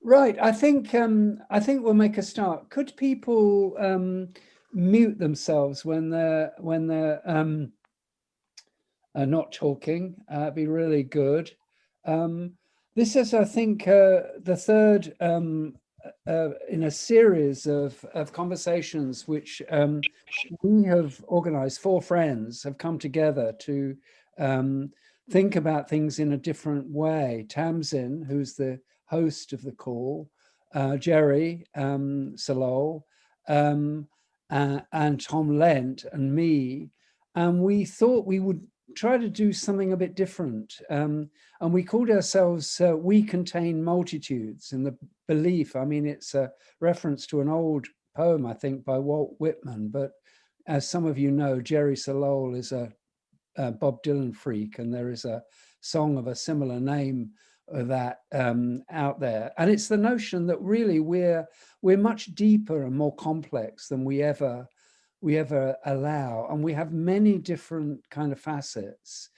Right. I think we'll make a start. Could people mute themselves when they're not talking? It'd be really good. Um, this is, I think, the third in a series of conversations which we have organized. Four friends have come together to um, think about things in a different way. Tamsin, who's the host of the call, Gerry Salol, um, and Tom Lent, and me. And we thought we would try to do something a bit different. And we called ourselves We Contain Multitudes, in the belief, I mean, it's a reference to an old poem, I think, by Walt Whitman. But as some of you know, Gerry Salol is a Bob Dylan freak, and there is a song of a similar name of that out there. And it's the notion that really we're much deeper and more complex than we ever allow, and we have many different kind of facets.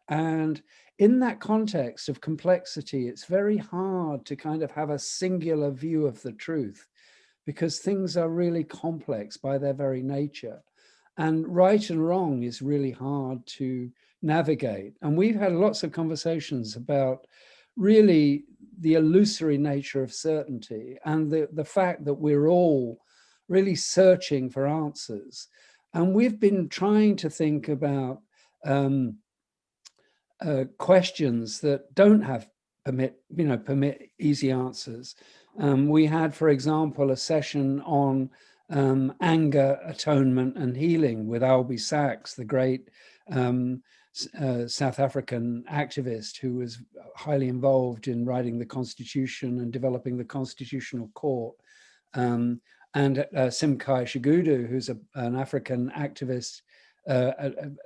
And in that context of complexity, it's very hard to kind of have a singular view of the truth, because things are really complex by their very nature. And right and wrong is really hard to navigate. And we've had lots of conversations about really the illusory nature of certainty, and the fact that we're all really searching for answers. And we've been trying to think about questions that don't have permit easy answers. We had, for example, a session on anger, atonement, and healing with Albie Sachs, the great South African activist who was highly involved in writing the Constitution and developing the Constitutional Court. And Simkhai Shigudu, who's an African activist,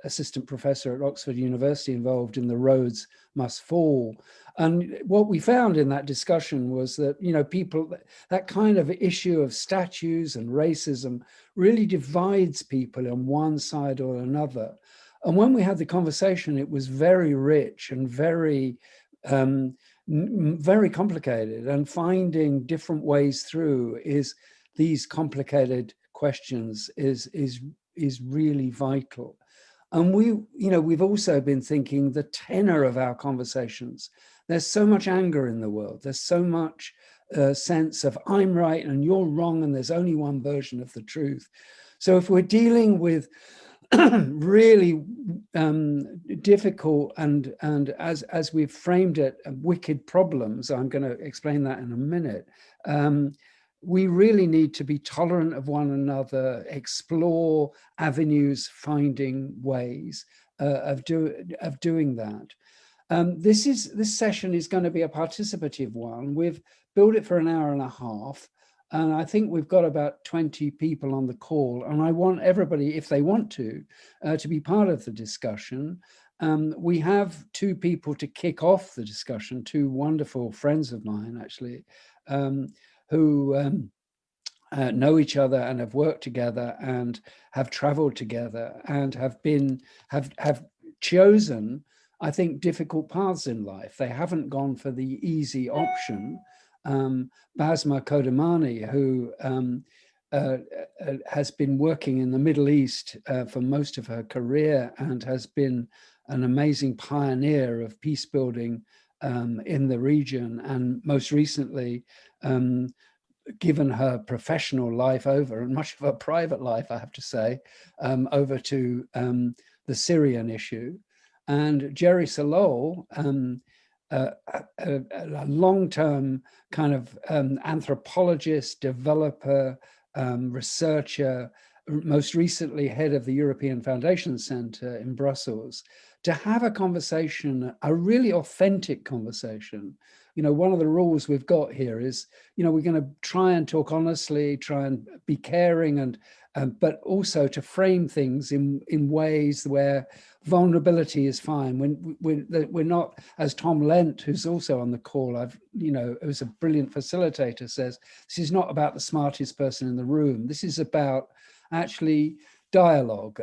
assistant professor at Oxford University, involved in the Roads Must Fall. And what we found in that discussion was that, people, that kind of issue of statues and racism really divides people on one side or another. And when we had the conversation, it was very rich and very very complicated, and finding different ways through these complicated questions is really vital. And we've also been thinking the tenor of our conversations. There's so much anger in the world. There's so much sense of I'm right and you're wrong, and there's only one version of the truth. So if we're dealing with really difficult and as we've framed it, wicked problems, I'm going to explain that in a minute. We really need to be tolerant of one another, explore avenues, finding ways of doing that. This session is going to be a participative one. We've built it for an hour and a half, and I think we've got about 20 people on the call. And I want everybody, if they want to be part of the discussion. We have two people to kick off the discussion, two wonderful friends of mine, actually, who know each other and have worked together and have traveled together and have chosen, I think, difficult paths in life. They haven't gone for the easy option. Bassma Kodamani, who has been working in the Middle East for most of her career and has been an amazing pioneer of peace building in the region, and most recently given her professional life over, and much of her private life, I have to say, over to the Syrian issue. And Gerry Salol, a long-term kind of anthropologist, developer, researcher, most recently head of the European Foundation Center in Brussels, to have a conversation, a really authentic conversation. One of the rules we've got here is, we're going to try and talk honestly, try and be caring, and but also to frame things in ways where vulnerability is fine. When we're not, as Tom Lent, who's also on the call, who's a brilliant facilitator, says, this is not about the smartest person in the room. This is about actually dialogue,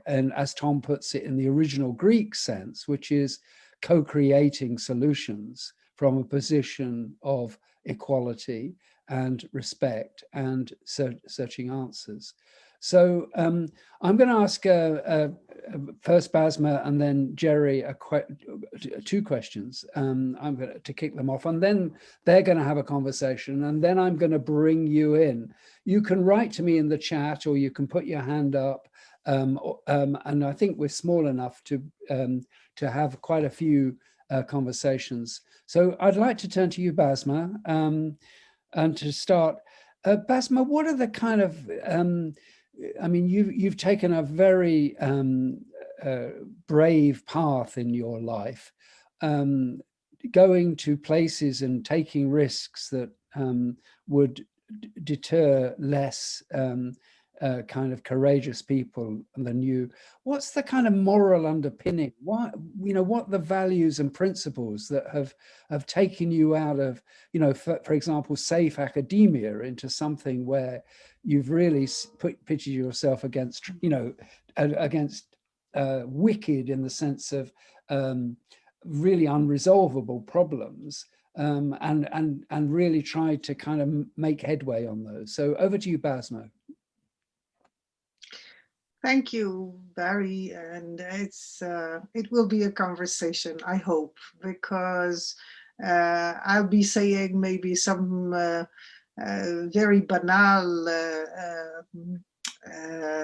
and as Tom puts it, in the original Greek sense, which is co-creating solutions from a position of equality and respect and searching answers. So I'm going to ask first Bassma and then Gerry two questions. I'm going to kick them off, and then they're going to have a conversation, and then I'm going to bring you in. You can write to me in the chat, or you can put your hand up. And I think we're small enough to have quite a few conversations. So I'd like to turn to you, Bassma, and to start. Bassma, what are the kind of I mean, you've taken a very brave path in your life, going to places and taking risks that would deter less kind of courageous people than you. What's the kind of moral underpinning? What the values and principles that have taken you out of, for example, safe academia into something where you've really pitched yourself against, against wicked, in the sense of really unresolvable problems, and really tried to kind of make headway on those. So over to you, Bassma. Thank you, Barry, and it will be a conversation, I hope, because I'll be saying maybe some very banal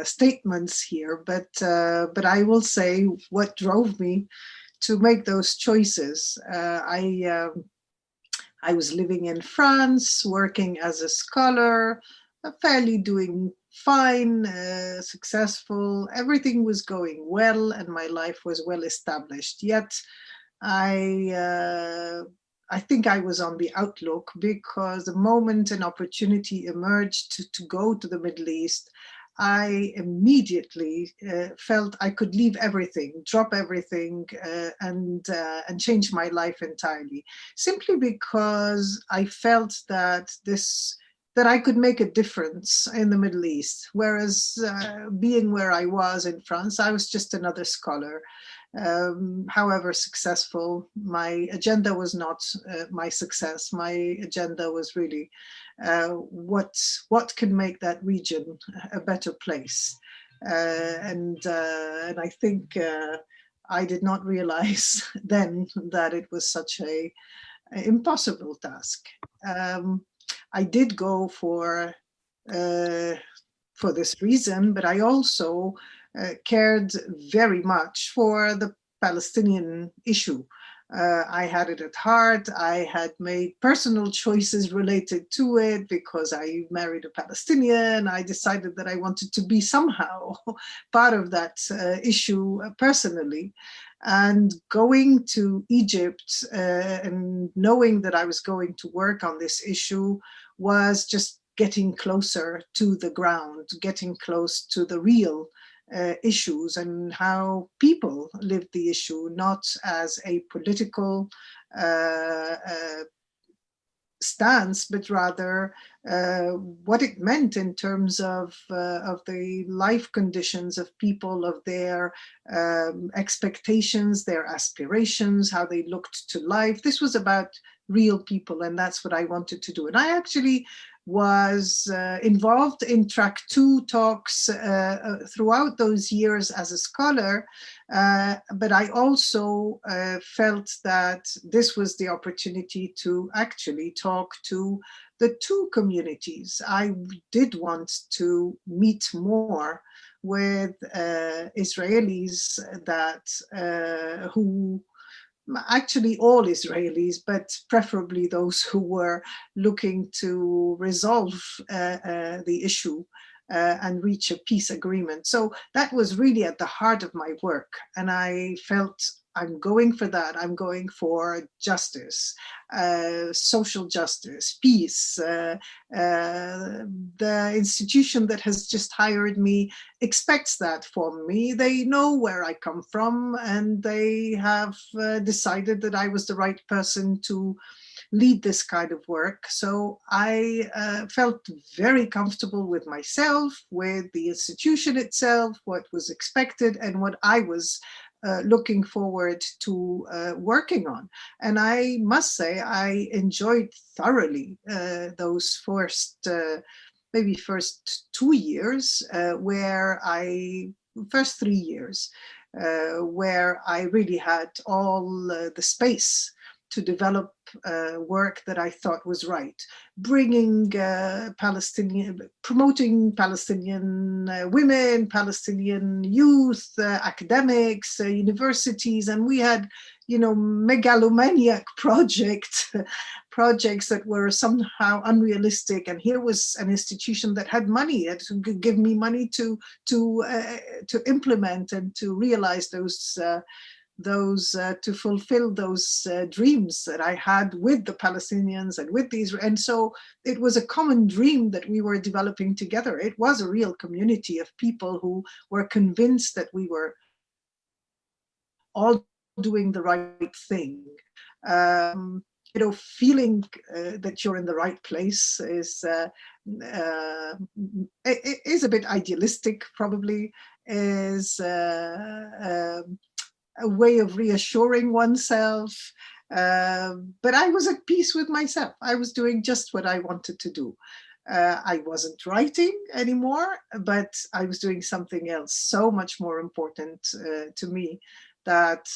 statements here, but I will say what drove me to make those choices. I was living in France, working as a scholar, fairly doing fine, successful. Everything was going well, and my life was well established. Yet, I think I was on the outlook, because the moment an opportunity emerged to go to the Middle East, I immediately felt I could leave everything, drop everything, and change my life entirely, simply because I felt that I could make a difference in the Middle East. Whereas being where I was in France, I was just another scholar. However successful, my agenda was not my success. My agenda was really what can make that region a better place. And I think I did not realize then that it was such a impossible task. I did go for this reason, but I also cared very much for the Palestinian issue. I had it at heart. I had made personal choices related to it because I married a Palestinian. I decided that I wanted to be somehow part of that issue personally. And going to Egypt and knowing that I was going to work on this issue was just getting closer to the ground, getting close to the real issues and how people lived the issue, not as a political stance, but rather what it meant in terms of the life conditions of people, of their expectations, their aspirations, how they looked to life. This was about real people, and that's what I wanted to do. And I actually was involved in track 2 talks throughout those years as a scholar, but I also felt that this was the opportunity to actually talk to the two communities. I did want to meet more with Israelis who actually all Israelis, but preferably those who were looking to resolve the issue and reach a peace agreement. So that was really at the heart of my work. And I felt I'm going for that. I'm going for justice, social justice, peace. The institution that has just hired me expects that from me. They know where I come from, and they have decided that I was the right person to lead this kind of work. So I felt very comfortable with myself, with the institution itself, what was expected, and what I was looking forward to working on. And I must say, I enjoyed thoroughly those maybe first 2 years, first 3 years, where I really had all the space to develop work that I thought was right, bringing promoting Palestinian women, Palestinian youth, academics, universities, and we had, megalomaniac projects that were somehow unrealistic. And here was an institution that had money, that could give me money to implement and to realize to fulfill those dreams that I had with the Palestinians and with these. And so it was a common dream that we were developing together. It was a real community of people who were convinced that we were all doing the right thing. Feeling that you're in the right place is a bit idealistic, probably, is a way of reassuring oneself. But I was at peace with myself. I was doing just what I wanted to do. I wasn't writing anymore, but I was doing something else so much more important to me that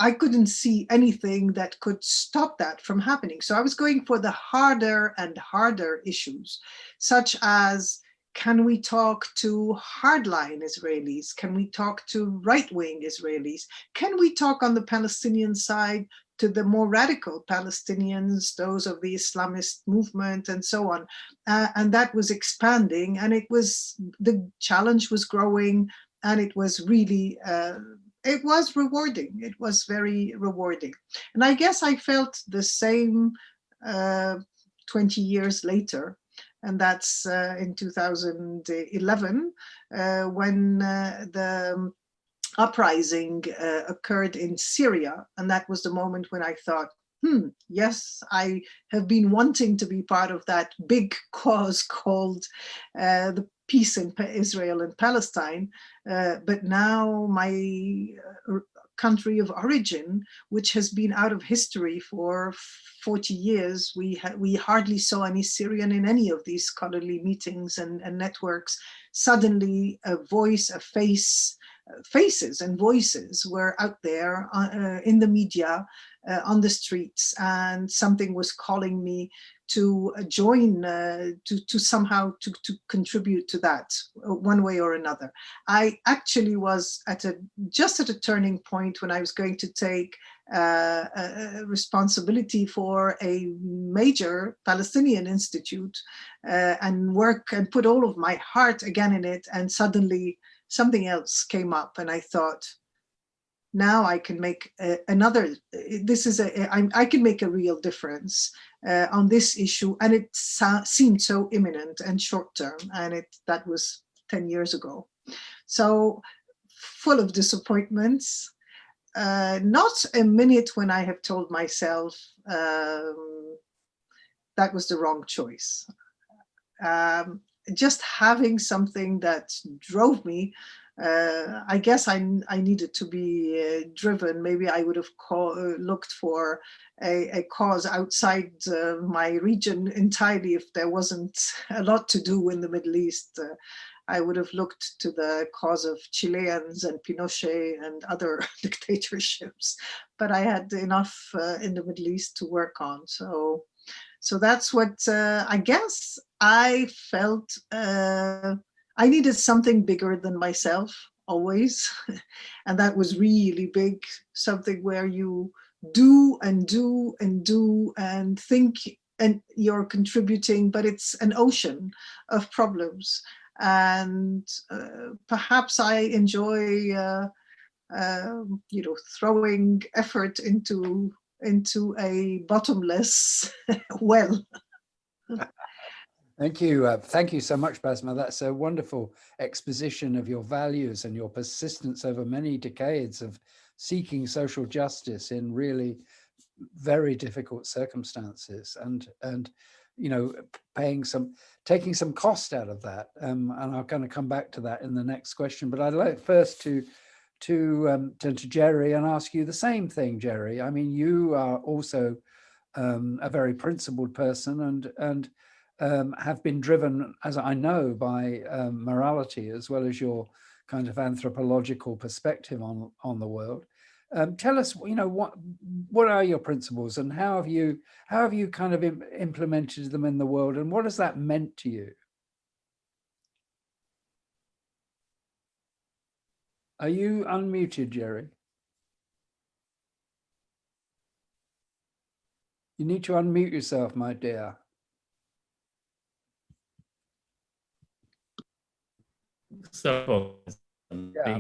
I couldn't see anything that could stop that from happening. So I was going for the harder and harder issues, such as, can we talk to hardline Israelis? Can we talk to right-wing Israelis? Can we talk on the Palestinian side to the more radical Palestinians, those of the Islamist movement and so on? And that was expanding, and the challenge was growing, and it was really, it was rewarding. It was very rewarding. And I guess I felt the same 20 years later. And that's in 2011, when the uprising occurred in Syria. And that was the moment when I thought, yes, I have been wanting to be part of that big cause called the peace in Israel and Palestine. But now my country of origin, which has been out of history for 40 years, we hardly saw any Syrian in any of these scholarly meetings and networks. Suddenly a voice, a face, faces and voices were out there in the media, on the streets, and something was calling me to join, to somehow to contribute to that one way or another. I actually was just at a turning point when I was going to take responsibility for a major Palestinian institute and work and put all of my heart again in it, and suddenly something else came up, and I thought, now I can make I can make a real difference on this issue. And it seemed so imminent and short term, and that was 10 years ago. So full of disappointments, not a minute when I have told myself that was the wrong choice. Just having something that drove me. I guess I needed to be driven. Maybe I would have looked for a cause outside my region entirely if there wasn't a lot to do in the Middle East. I would have looked to the cause of Chileans and Pinochet and other dictatorships, but I had enough in the Middle East to work on. So that's what I guess I felt. I needed something bigger than myself always. And that was really big, something where you do and do and do and think and you're contributing, but it's an ocean of problems. And perhaps I enjoy, throwing effort into a bottomless well. Thank you. Thank you so much, Bassma. That's a wonderful exposition of your values and your persistence over many decades of seeking social justice in really very difficult circumstances. And you know, taking some cost out of that. And I'm going to come back to that in the next question. But I'd like first to turn to Gerry and ask you the same thing, Gerry. I mean, you are also a very principled person and have been driven, as I know, by morality as well as your kind of anthropological perspective on the world. Tell us, you know, what are your principles and how have you kind of implemented them in the world, and what has that meant to you? Are you unmuted, Gerry? You need to unmute yourself, my dear. So, Yeah.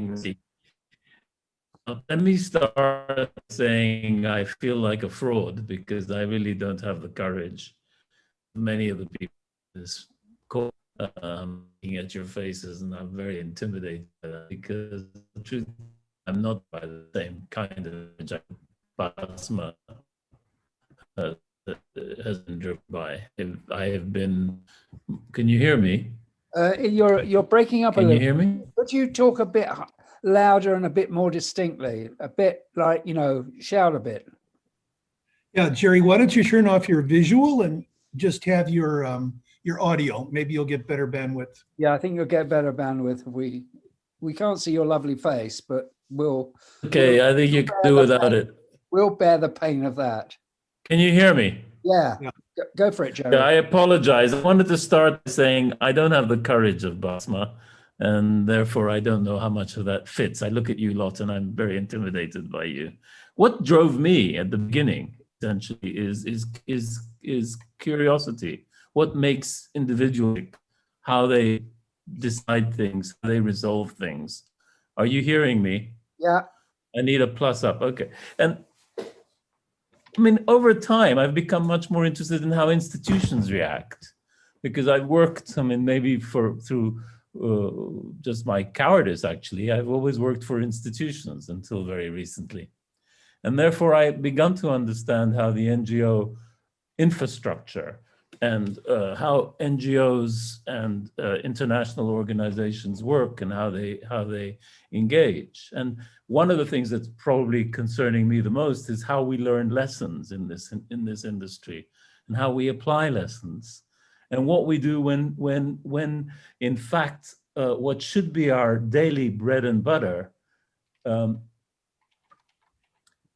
let me start saying I feel like a fraud because I really don't have the courage. Many of the people in this call, looking at your faces, and I'm very intimidated by that because the truth, I'm not by the same kind of Bassma has been driven by. I have been. Can you hear me? You're breaking up a Can little. you hear me? Could you talk a bit louder and a bit more distinctly? A bit like, you know, shout a bit. Yeah, Gerry, why don't you turn off your visual and just have your audio? Maybe you'll get better bandwidth. Yeah, I think you'll get better bandwidth. We can't see your lovely face, but Okay, I think you can do without it. We'll bear the pain of that. Can you hear me? Yeah, Yeah. Go for it, Gerry. Yeah, I apologize. I wanted to start saying I don't have the courage of Bassma, and therefore I don't know how much of that fits. I look at you lot and I'm very intimidated by you. What drove me at the beginning essentially is curiosity. What makes individuals, how they decide things, how they resolve things. Are you hearing me? Yeah. I need a plus up. Okay. And I mean, over time, I've become much more interested in how institutions react, because I've worked, I mean, maybe through just my cowardice, actually, I've always worked for institutions until very recently. And therefore, I've begun to understand how the NGO infrastructure and how NGOs and international organizations work and how they engage. And one of the things that's probably concerning me the most is how we learn lessons in this industry and how we apply lessons and what we do when in fact what should be our daily bread and butter,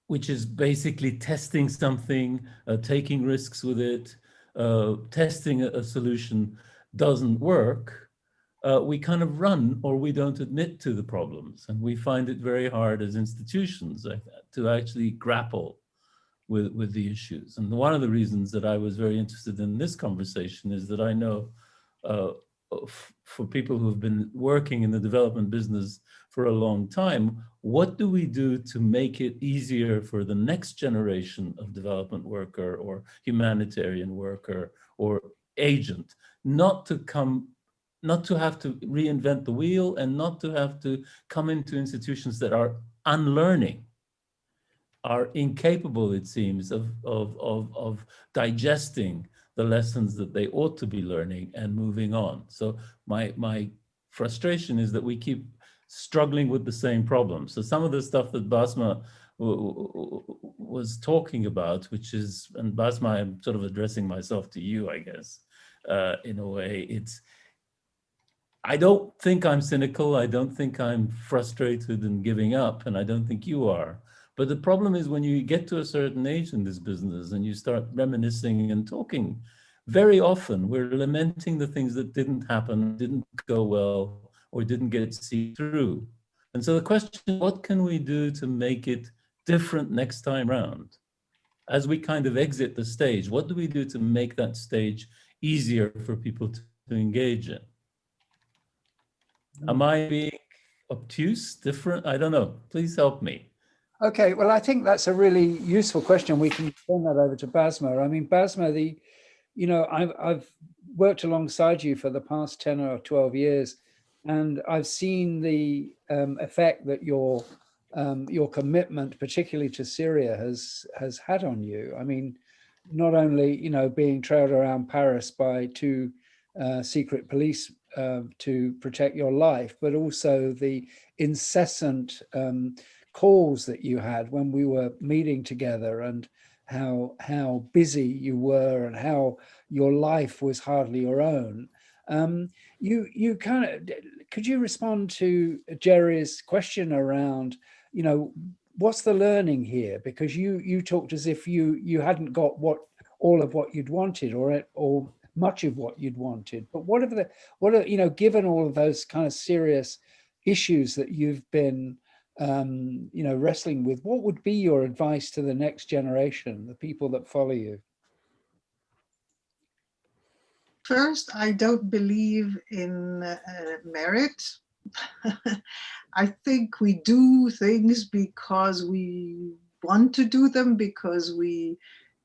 which is basically testing something, taking risks with it, testing a solution doesn't work, we kind of run or we don't admit to the problems. And we find it very hard as institutions to actually grapple with the issues. And one of the reasons that I was very interested in this conversation is that I know for people who have been working in the development business for a long time, what do we do to make it easier for the next generation of development worker or humanitarian worker or agent not to have to reinvent the wheel and not to have to come into institutions that are unlearning, are incapable, it seems, of digesting the lessons that they ought to be learning and moving on. So my frustration is that we keep struggling with the same problems. So some of the stuff that Bassma was talking about, which is, and Bassma, I'm sort of addressing myself to you, I guess, in a way, I don't think I'm cynical. I don't think I'm frustrated and giving up, and I don't think you are. But the problem is when you get to a certain age in this business and you start reminiscing and talking, very often we're lamenting the things that didn't happen, didn't go well, or didn't get seen through. And so the question, what can we do to make it different next time around? As we kind of exit the stage, what do we do to make that stage easier for people to engage in? Am I being obtuse, different? I don't know. Please help me. Okay, well, I think that's a really useful question. We can turn that over to Bassma. I mean, Bassma, I've worked alongside you for the past 10 or 12 years, and I've seen the effect that your commitment, particularly to Syria, has had on you. I mean, not only, you know, being trailed around Paris by two secret police to protect your life, but also the incessant calls that you had when we were meeting together, and how busy you were and how your life was hardly your own. You kind of, could you respond to Gerry's question around, you know, what's the learning here? Because you talked as if you hadn't got all of what you'd wanted, or much of what you'd wanted. But what are, you know, given all of those kind of serious issues that you've been you know, wrestling with, what would be your advice to the next generation, the people that follow you? First, I don't believe in merit. I think we do things because we want to do them, because we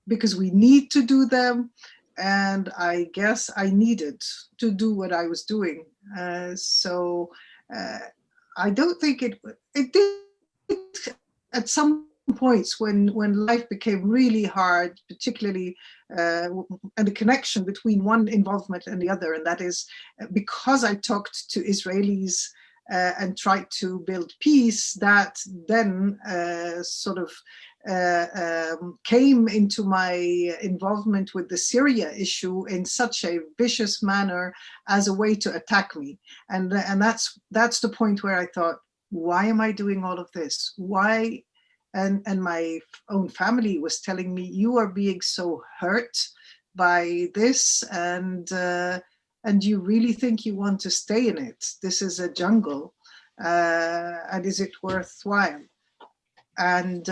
need to do them. And I guess I needed to do what I was doing. So I don't think it did at some points when life became really hard, particularly and the connection between one involvement and the other, and that is because I talked to Israelis and tried to build peace, that then sort of came into my involvement with the Syria issue in such a vicious manner as a way to attack me. And that's the point where I thought, why am I doing all of this? Why? And my own family was telling me, you are being so hurt by this, and you really think you want to stay in it? This is a jungle, and is it worthwhile? And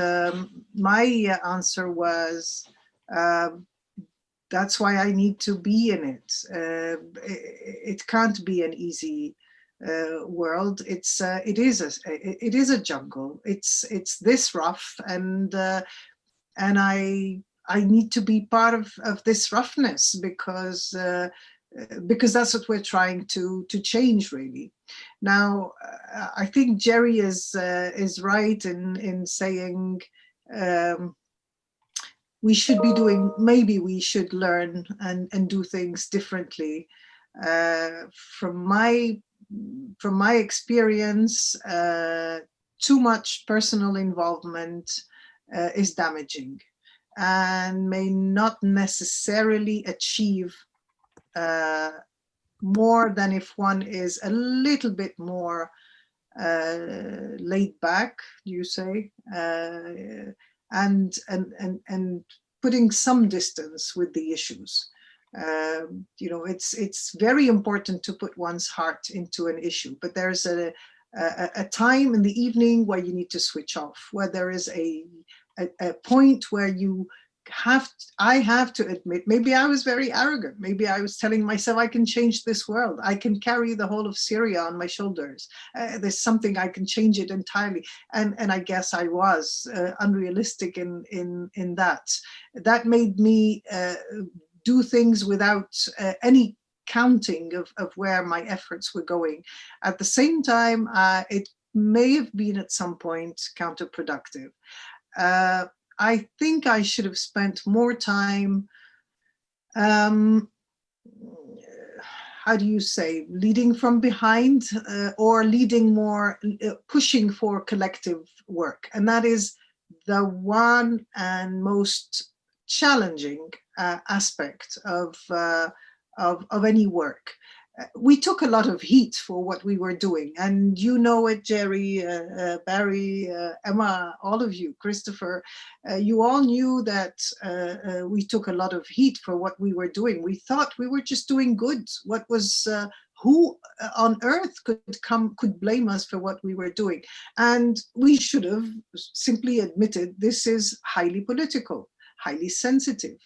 my answer was, that's why I need to be in it. It can't be an easy world. It is a jungle. It's this rough, and I need to be part of this roughness, because that's what we're trying to change, really. Now, I think Gerry is right in saying we should be doing, maybe we should learn and do things differently. From my experience, too much personal involvement is damaging and may not necessarily achieve more than if one is a little bit more laid back, you say, and putting some distance with the issues. You know, it's very important to put one's heart into an issue, but there's a time in the evening where you need to switch off, where there is a point where I have to admit, maybe I was very arrogant. Maybe I was telling myself, I can change this world. I can carry the whole of Syria on my shoulders. There's something, I can change it entirely. And I guess I was unrealistic in that. That made me do things without any counting of where my efforts were going. At the same time, it may have been at some point counterproductive. I think I should have spent more time, how do you say, leading from behind, or leading more, pushing for collective work. And that is the one and most challenging aspect of any work. We took a lot of heat for what we were doing, and you know it, Gerry, Barry, Emma, all of you, Christopher, you all knew that we took a lot of heat for what we were doing. We thought we were just doing good. What was, who on earth could blame us for what we were doing? And we should have simply admitted this is highly political, highly sensitive.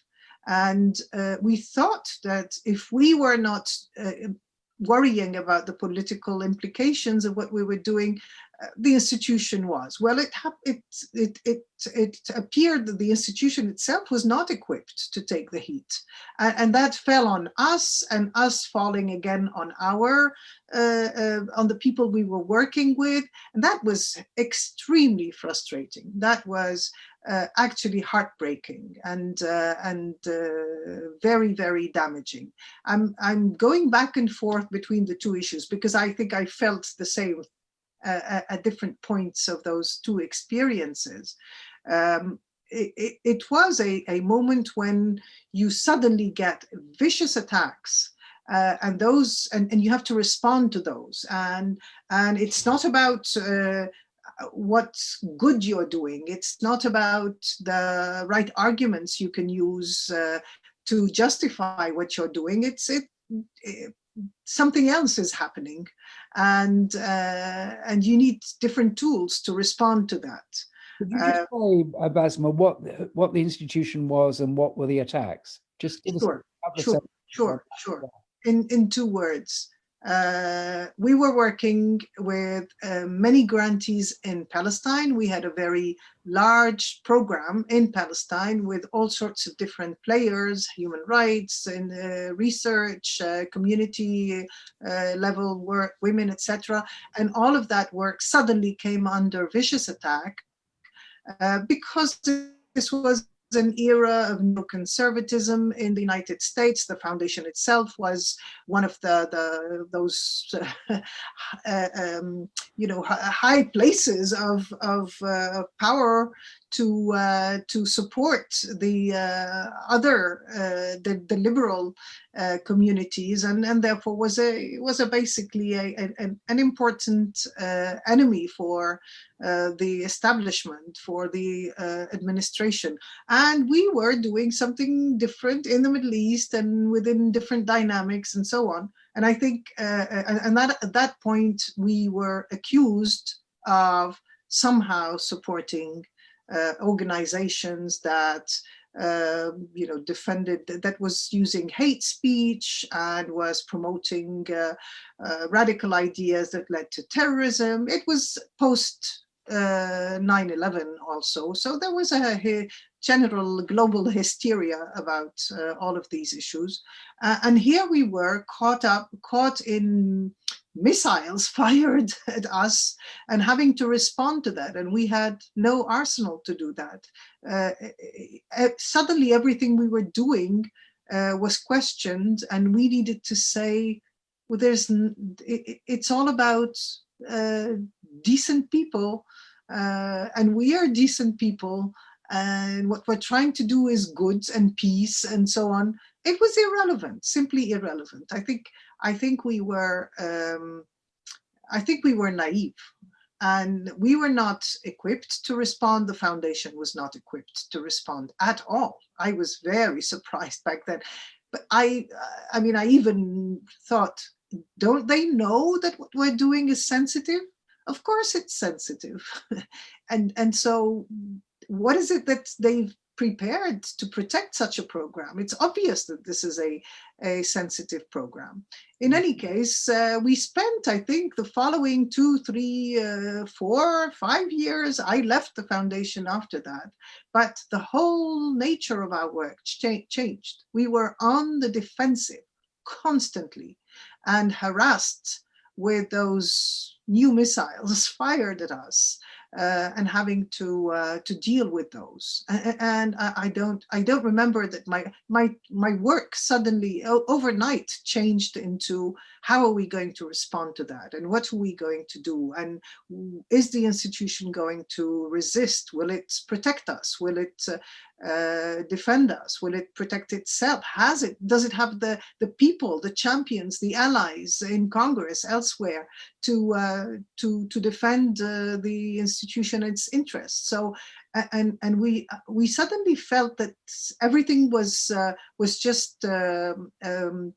And we thought that if we were not worrying about the political implications of what we were doing, the institution was. Well, it appeared that the institution itself was not equipped to take the heat, and that fell on us, and us falling again on on the people we were working with, and that was extremely frustrating. That was actually heartbreaking and very, very damaging. I'm going back and forth between the two issues because I think I felt the same at different points of those two experiences. It was a moment when you suddenly get vicious attacks, and you have to respond to those, and it's not about what good you're doing. It's not about the right arguments you can use to justify what you're doing. Something else is happening, and you need different tools to respond to that. Could you just say, Bassma, what the institution was and what were the attacks? Just give us a couple of Sure. In 2 words, we were working with many grantees in Palestine. We had a very large program in Palestine with all sorts of different players, human rights and research, community level work, women, etc. And all of that work suddenly came under vicious attack because this was an era of neoconservatism in the United States. The foundation itself was one of those high places of power to support the the liberal communities, and therefore was basically an important enemy for the establishment, for the administration. And we were doing something different in the Middle East and within different dynamics and so on. And I think, and that at that point, we were accused of somehow supporting organizations that defended, that was using hate speech and was promoting radical ideas that led to terrorism. It was post 9/11 also. So there was a general global hysteria about all of these issues. And here we were caught in missiles fired at us and having to respond to that. And we had no arsenal to do that. Suddenly everything we were doing was questioned, and we needed to say, well, it's all about decent people, and we are decent people, and what we're trying to do is good and peace and so on. It was irrelevant, simply irrelevant. I think we were naive, and we were not equipped to respond. The foundation was not equipped to respond at all. I was very surprised back then. But I even thought, don't they know that what we're doing is sensitive? Of course it's sensitive. and so what is it that they've prepared to protect such a program? It's obvious that this is a sensitive program. In any case, we spent, I think, the following 2, 3, 4, 5 years. I left the foundation after that, but the whole nature of our work changed. We were on the defensive constantly and harassed with those new missiles fired at us, and having to deal with those. And I don't remember that my work suddenly overnight changed into, how are we going to respond to that, and what are we going to do, and is the institution going to resist? Will it protect us? Will it defend us? Will it protect itself? Does it have the people, the champions, the allies in Congress, elsewhere, to defend the institution, its interests? So, and we suddenly felt that everything was just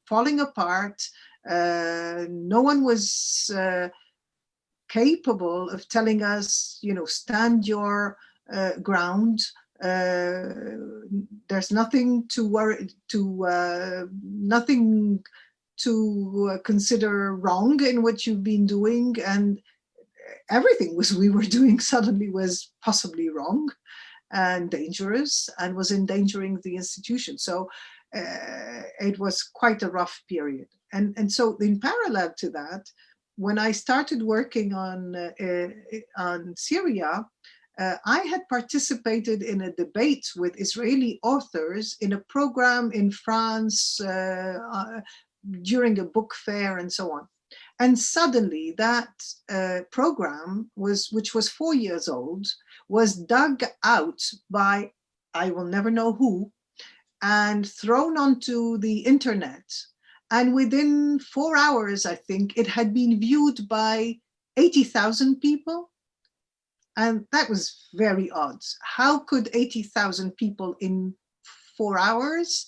falling apart. No one was capable of telling us, stand your ground. There's nothing to worry, nothing to consider wrong in what you've been doing, and everything we were doing suddenly was possibly wrong and dangerous and was endangering the institution. So it was quite a rough period. And so in parallel to that, when I started working on Syria, I had participated in a debate with Israeli authors in a program in France during a book fair and so on. And suddenly that program, which was 4 years old, was dug out by, I will never know who, and thrown onto the internet. And within 4 hours, I think, it had been viewed by 80,000 people. And that was very odd. How could 80,000 people in 4 hours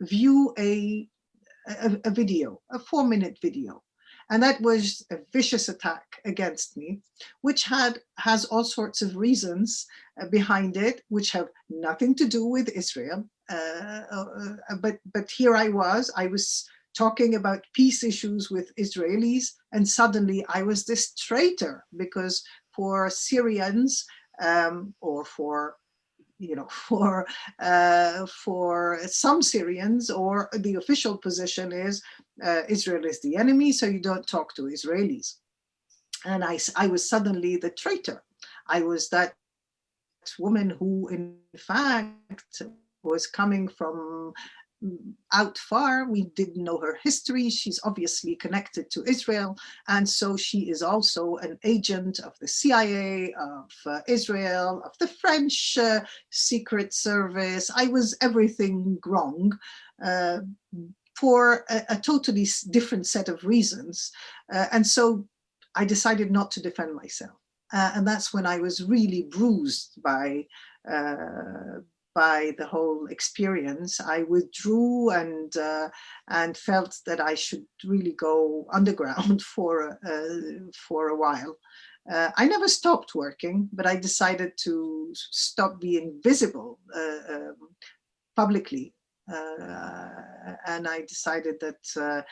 view a video, a 4-minute video? And that was a vicious attack against me, which has all sorts of reasons behind it, which have nothing to do with Israel. But here I was talking about peace issues with Israelis, and suddenly I was this traitor, because for Syrians or for some Syrians, or the official position is Israel is the enemy, so you don't talk to Israelis. And I was suddenly the traitor. I was that woman who, in fact, was coming from out far. We didn't know her history. She's obviously connected to Israel. And so she is also an agent of the CIA, of Israel, of the French Secret Service. I was everything wrong for a totally different set of reasons. And so I decided not to defend myself. And that's when I was really bruised by the whole experience. I withdrew and felt that I should really go underground for a while. I never stopped working, but I decided to stop being visible publicly. And I decided that,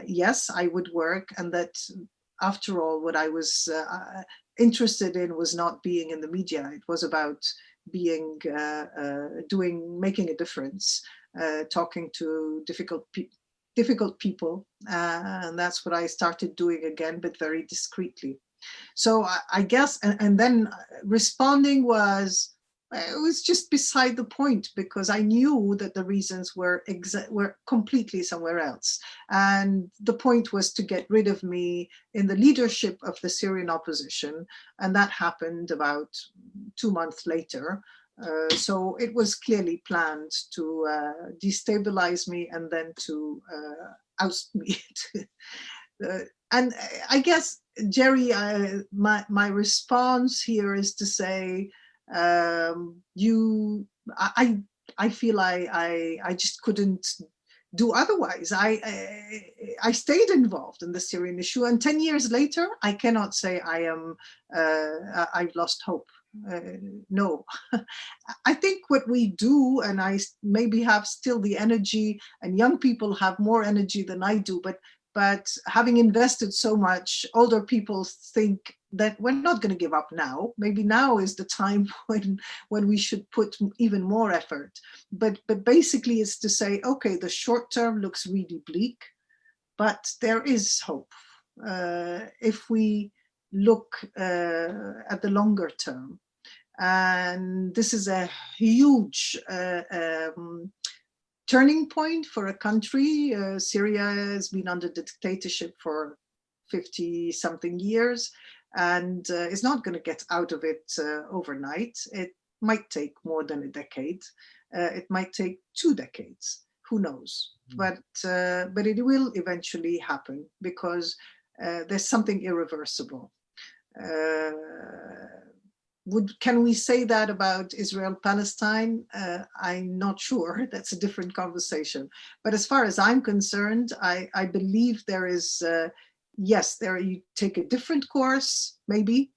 yes, I would work, and that after all, what I was interested in was not being in the media. It was about being, making a difference, talking to difficult people. And that's what I started doing again, but very discreetly. So I guess, and then responding was just beside the point, because I knew that the reasons were completely somewhere else. And the point was to get rid of me in the leadership of the Syrian opposition. And that happened about 2 months later. So it was clearly planned to destabilize me and then to oust me. And I guess, Gerry, my response here is to say, I feel I just couldn't do otherwise. I stayed involved in the Syrian issue, and 10 years later, I cannot say I've lost hope. No, I think what we do, and I maybe have still the energy, and young people have more energy than I do, but having invested so much, older people think that we're not going to give up now. Maybe now is the time when we should put even more effort. But basically it's to say, okay, the short term looks really bleak, but there is hope if we look at the longer term. And this is a huge turning point for a country. Syria has been under dictatorship for 50 something years, and is not going to get out of it overnight. It might take more than a decade. It might take 2 decades. Who knows? But it will eventually happen, because there's something irreversible. Can we say that about Israel-Palestine? I'm not sure. That's a different conversation. But as far as I'm concerned, I believe there is, yes, you take a different course, maybe,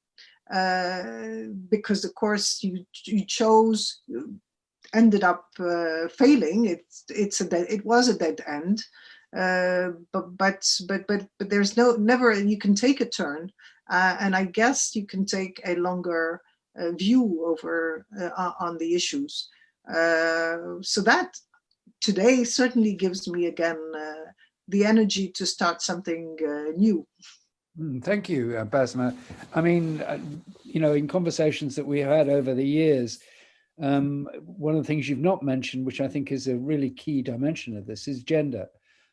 because the course you chose ended up failing. It was a dead end. But there's never, you can take a turn, and I guess you can take a longer view over on the issues. So that today certainly gives me again the energy to start something new. Thank you, Bassma. I mean, you know, in conversations that we had over the years, one of the things you've not mentioned, which I think is a really key dimension of this, is gender.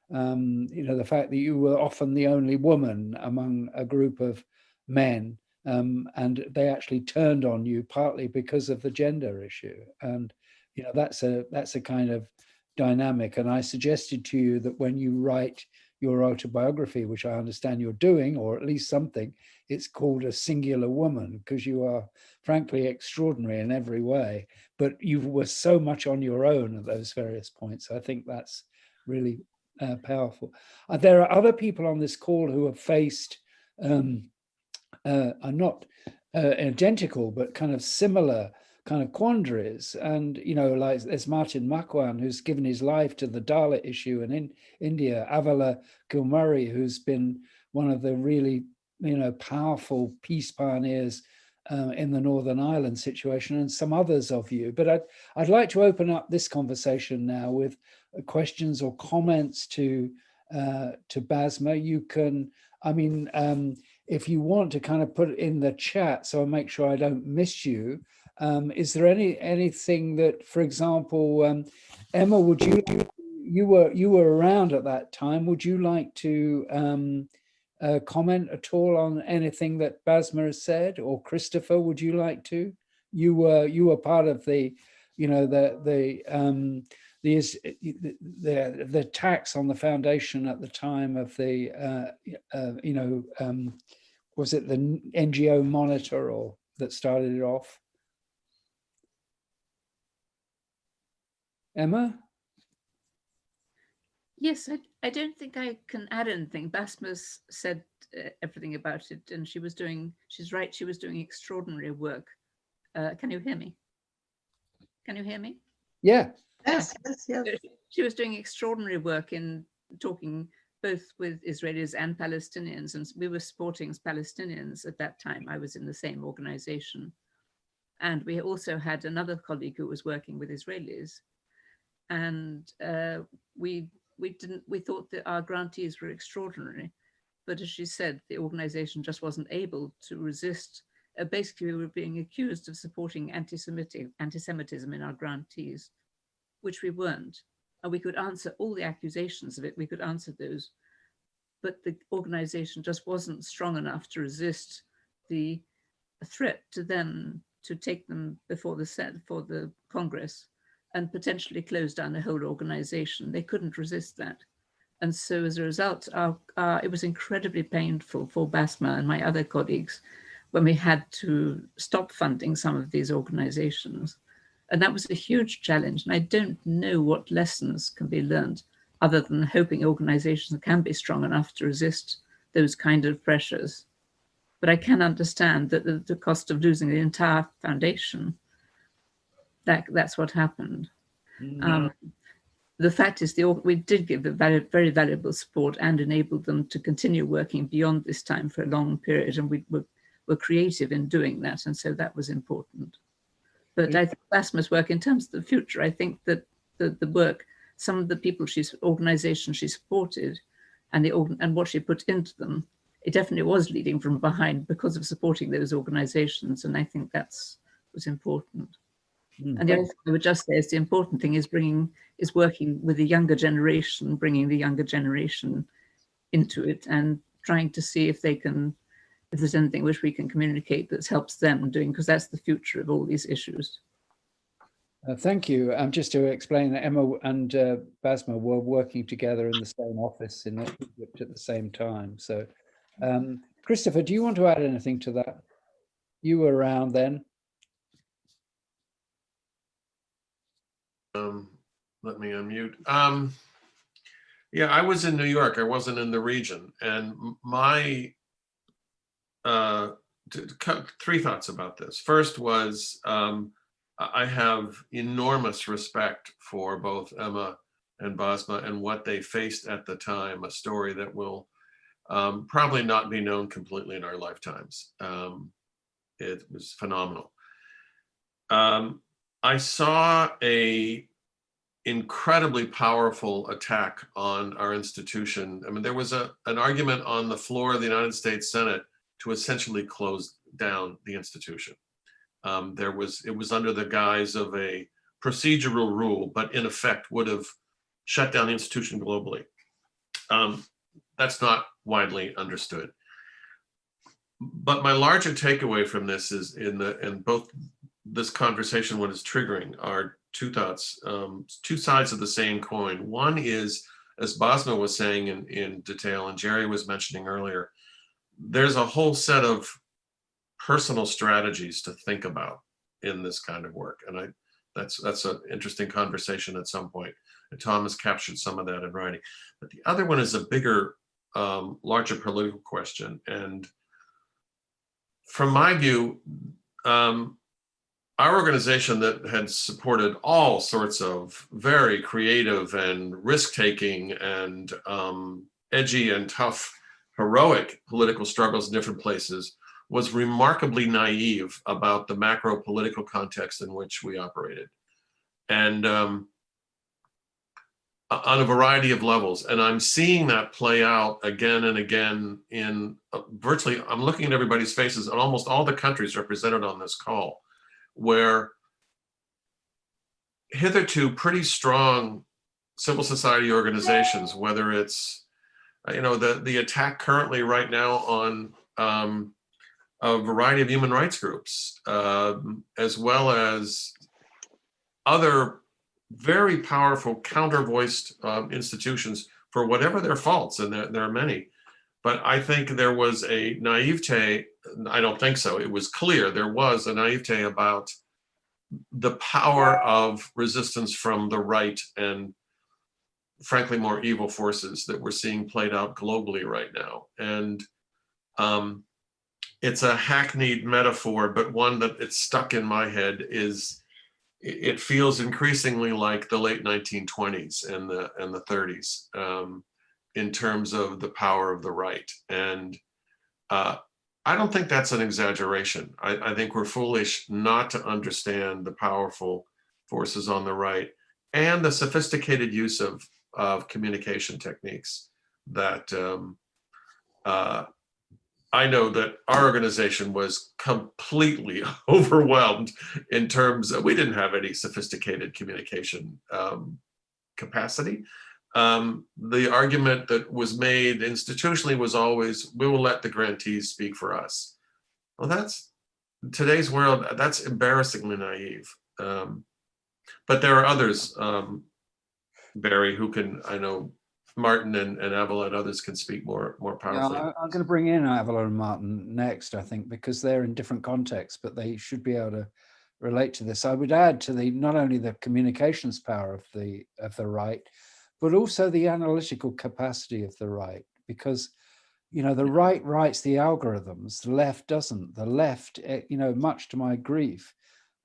You know, the fact that you were often the only woman among a group of men, and they actually turned on you partly because of the gender issue. And, you know, that's a kind of dynamic. And I suggested to you that when you write your autobiography, which I understand you're doing, or at least something, it's called A Singular Woman, because you are frankly extraordinary in every way, but you were so much on your own at those various points. I think that's really powerful. There are other people on this call who have faced, are not identical, but kind of similar kind of quandaries. And, you know, like there's Martin Makwan, who's given his life to the Dalit issue in India, Avala Gilmurray, who's been one of the really, you know, powerful peace pioneers in the Northern Ireland situation, and some others of you. But I'd like to open up this conversation now with questions or comments to Bassma. You can, I mean, if you want to kind of put it in the chat, so I make sure I don't miss you. Is there anything that, for example, Emma, would you were around at that time? Would you like to comment at all on anything that Bassma has said, or Christopher? Would you like to? You were part of the, you know, the attacks on the foundation at the time of the, you know, was it the NGO Monitor or that started it off? Emma? Yes, I don't think I can add anything. Bassma's said everything about it, and she's right, she was doing extraordinary work. Can you hear me? Can you hear me? Yeah. Yes, yes, yes. She was doing extraordinary work in talking both with Israelis and Palestinians, and we were supporting Palestinians at that time. I was in the same organization. And we also had another colleague who was working with Israelis. And we thought that our grantees were extraordinary, but as she said, the organization just wasn't able to resist. Basically, we were being accused of supporting anti-Semitism in our grantees, which we weren't. And we could answer all the accusations of it, we could answer those, but the organization just wasn't strong enough to resist the threat to them to take them before the Congress and potentially close down the whole organization. They couldn't resist that. And so as a result, it was incredibly painful for Bassma and my other colleagues when we had to stop funding some of these organizations. And that was a huge challenge. And I don't know what lessons can be learned other than hoping organizations can be strong enough to resist those kind of pressures. But I can understand that the cost of losing the entire foundation, that's what happened. The fact is, we did give very valuable support and enabled them to continue working beyond this time for a long period, and we were creative in doing that, and so that was important. But I think Bassma's work, in terms of the future, I think that the work, some of the people organizations she supported, and what she put into them, it definitely was leading from behind because of supporting those organizations, and I think was important. And the other thing I would just say is the important thing is working with the younger generation, bringing the younger generation into it and trying to see if there's anything which we can communicate that helps them doing, because that's the future of all these issues. Thank you. Just to explain, Emma and Bassma were working together in the same office in Egypt at the same time. So, Christopher, do you want to add anything to that? You were around then. Let me unmute. Yeah, I was in New York. I wasn't in the region. And my three thoughts about this. First was, I have enormous respect for both Emma and Bassma and what they faced at the time, a story that will probably not be known completely in our lifetimes. It was phenomenal. I saw a incredibly powerful attack on our institution. I mean, there was an argument on the floor of the United States Senate to essentially close down the institution. It was under the guise of a procedural rule, but in effect would have shut down the institution globally. That's not widely understood. But my larger takeaway from this is in both this conversation, what is triggering are two thoughts, two sides of the same coin. One is, as Bassma was saying in detail, and Gerry was mentioning earlier, there's a whole set of personal strategies to think about in this kind of work. And that's an interesting conversation at some point. And Tom has captured some of that in writing. But the other one is a bigger, larger political question. And from my view, our organization that had supported all sorts of very creative and risk-taking and edgy and tough, heroic political struggles in different places was remarkably naive about the macro political context in which we operated. And on a variety of levels. And I'm seeing that play out again and again in virtually, I'm looking at everybody's faces in almost all the countries represented on this call, where hitherto pretty strong civil society organizations, whether it's, the attack currently right now on a variety of human rights groups, as well as other very powerful counter-voiced institutions for whatever their faults, and there are many. But I think there was a naivete, I don't think so, it was clear there was a naivete about the power of resistance from the right and frankly more evil forces that we're seeing played out globally right now. And it's a hackneyed metaphor, but one that it's stuck in my head is, it feels increasingly like the late 1920s and the 30s in terms of the power of the right. And I don't think that's an exaggeration. I think we're foolish not to understand the powerful forces on the right and the sophisticated use of communication techniques that I know that our organization was completely overwhelmed in terms of, we didn't have any sophisticated communication capacity. The argument that was made institutionally was always, we will let the grantees speak for us. Well, that's, in today's world, that's embarrassingly naive. But there are others, Barry, who can, I know, Martin and Avila and others can speak more powerfully. Yeah, I'm going to bring in Avila and Martin next, I think, because they're in different contexts, but they should be able to relate to this. I would add to not only the communications power of the right, but also the analytical capacity of the right, because the right writes the algorithms, the left doesn't. The left, much to my grief,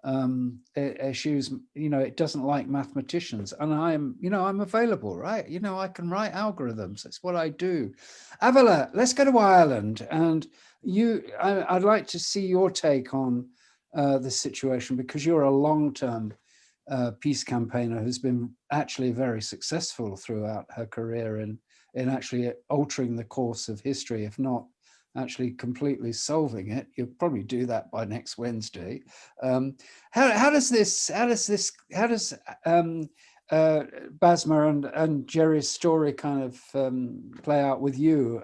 it eschews, it doesn't like mathematicians, and I'm available, right? I can write algorithms. That's what I do. Avila, let's go to Ireland, and I'd like to see your take on this situation, because you're a long-term peace campaigner who's been actually very successful throughout her career in actually altering the course of history, if not actually completely solving it. You'll probably do that by next Wednesday. How does Bassma and Gerry's story kind of play out with you,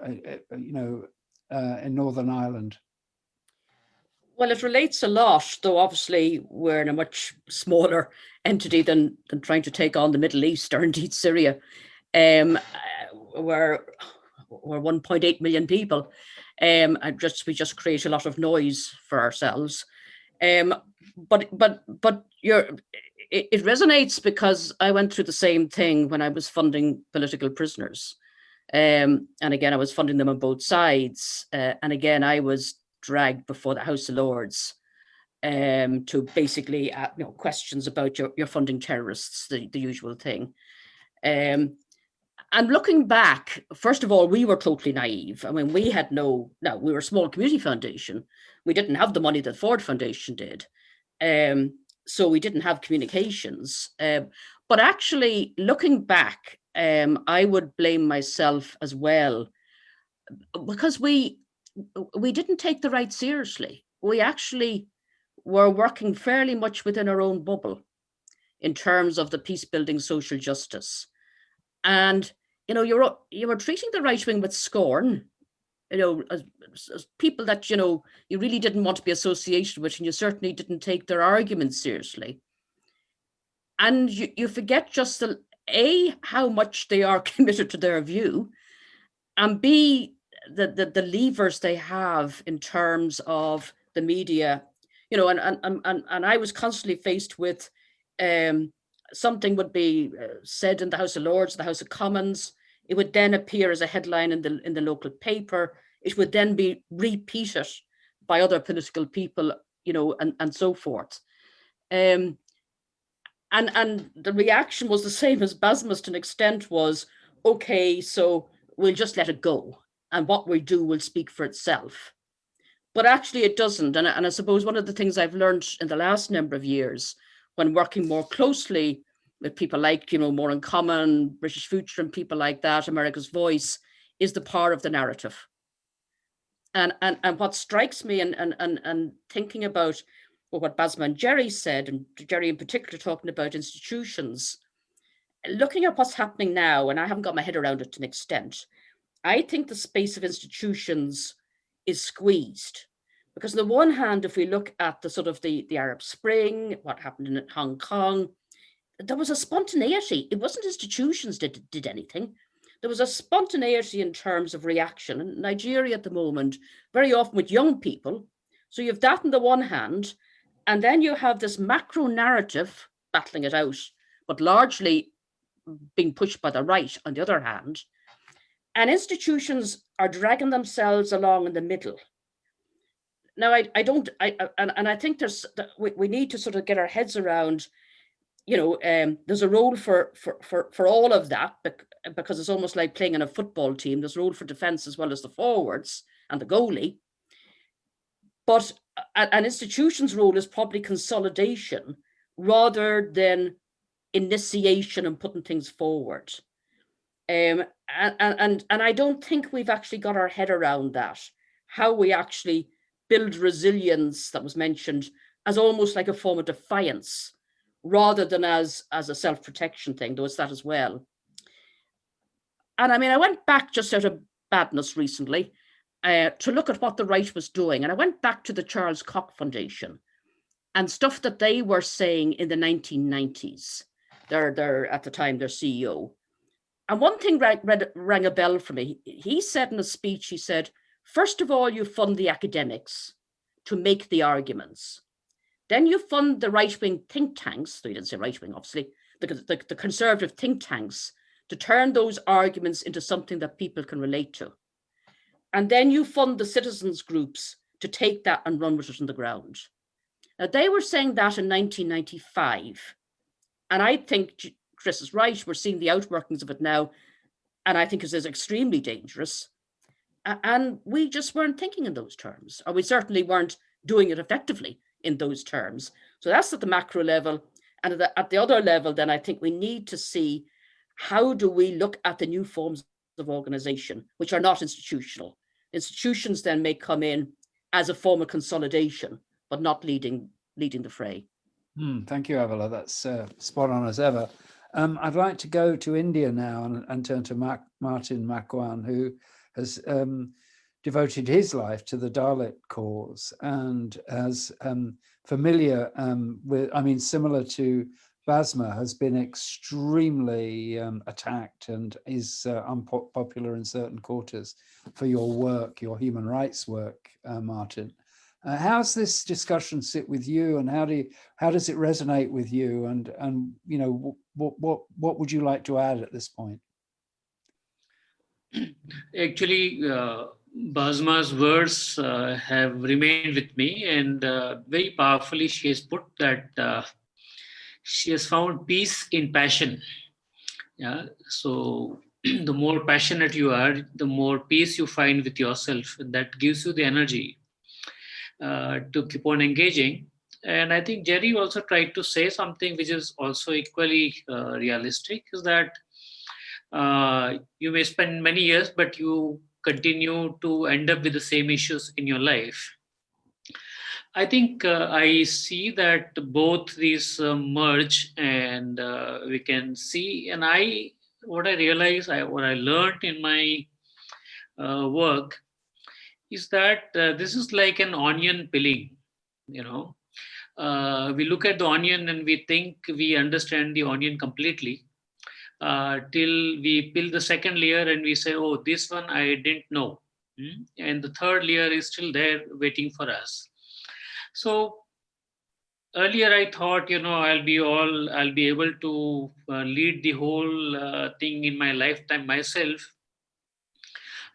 in Northern Ireland? Well, it relates a lot, though obviously we're in a much smaller entity than trying to take on the Middle East or indeed Syria. We're 1.8 million people. We just create a lot of noise for ourselves. But it resonates because I went through the same thing when I was funding political prisoners. And again, I was funding them on both sides. And again, I was dragged before the House of Lords to basically questions about your funding terrorists, the usual thing. And looking back, first of all, we were totally naive. I mean, we were a small community foundation. We didn't have the money that Ford Foundation did. so we didn't have communications. But actually, looking back, I would blame myself as well, because we didn't take the right seriously. We actually were working fairly much within our own bubble in terms of the peace building social justice. And, you know, you were treating the right wing with scorn, you know, as people that, you know, you really didn't want to be associated with, and you certainly didn't take their arguments seriously. And you forget just A, how much they are committed to their view, and B, the levers they have in terms of the media, you know, and I was constantly faced with something would be said in the House of Lords, the House of Commons. It would then appear as a headline in the local paper. It would then be repeated by other political people, you know, and so forth. And the reaction was the same as Bassma's to an extent, was, okay, so we'll just let it go, and what we do will speak for itself. But actually it doesn't. And I suppose one of the things I've learned in the last number of years, when working more closely with people like, you know, More in Common, British Future, and people like that, America's Voice, is the power of the narrative. And what strikes me, and thinking about what Bassma and Gerry said, and Gerry in particular talking about institutions, looking at what's happening now, and I haven't got my head around it to an extent, I think the space of institutions is squeezed. Because on the one hand, if we look at the sort of the Arab Spring, what happened in Hong Kong, there was a spontaneity. It wasn't institutions that did anything. There was a spontaneity in terms of reaction. In Nigeria at the moment, very often with young people. So you have that on the one hand, and then you have this macro narrative battling it out, but largely being pushed by the right on the other hand. And institutions are dragging themselves along in the middle. Now, I think we need to sort of get our heads around, you know, there's a role for all of that, because it's almost like playing in a football team. There's a role for defense as well as the forwards and the goalie. But an institution's role is probably consolidation rather than initiation and putting things forward. And I don't think we've actually got our head around that, how we actually build resilience, that was mentioned, as almost like a form of defiance rather than as a self-protection thing, though it's that as well. And I mean, I went back just out of badness recently to look at what the right was doing. And I went back to the Charles Koch Foundation and stuff that they were saying in the 1990s. They're at the time, their CEO. And one thing rang a bell for me. He said in a speech, he said, first of all, you fund the academics to make the arguments. Then you fund the right-wing think tanks, though he didn't say right-wing, obviously, the conservative think tanks, to turn those arguments into something that people can relate to. And then you fund the citizens groups to take that and run with it on the ground. Now, they were saying that in 1995. And I think Chris is right. We're seeing the outworkings of it now. And I think it is extremely dangerous. And we just weren't thinking in those terms, or we certainly weren't doing it effectively in those terms. So that's at the macro level. And at the other level, then I think we need to see, how do we look at the new forms of organization, which are not institutional? Institutions then may come in as a form of consolidation, but not leading the fray. Thank you, Avila. That's spot on as ever. I'd like to go to India now and turn to Martin Makwan, who has devoted his life to the Dalit cause and as familiar with, I mean, similar to Bassma, has been extremely attacked and is unpopular in certain quarters for your work, your human rights work, Martin. How's this discussion sit with you, and how does it resonate with you? And you know, what would you like to add at this point? Actually, Bassma's words have remained with me, and very powerfully she has put that she has found peace in passion. Yeah. So the more passionate you are, the more peace you find with yourself, and that gives you the energy to keep on engaging. And I think Jerry also tried to say something which is also equally realistic, is that you may spend many years, but you continue to end up with the same issues in your life. I think I see that both these merge, and we can see, and what I realized, what I learned in my work is that this is like an onion peeling, you know. We look at the onion and we think we understand the onion completely till we peel the second layer and we say, oh, this one I didn't know. And the third layer is still there waiting for us. So earlier I thought, I'll be able to lead the whole thing in my lifetime myself.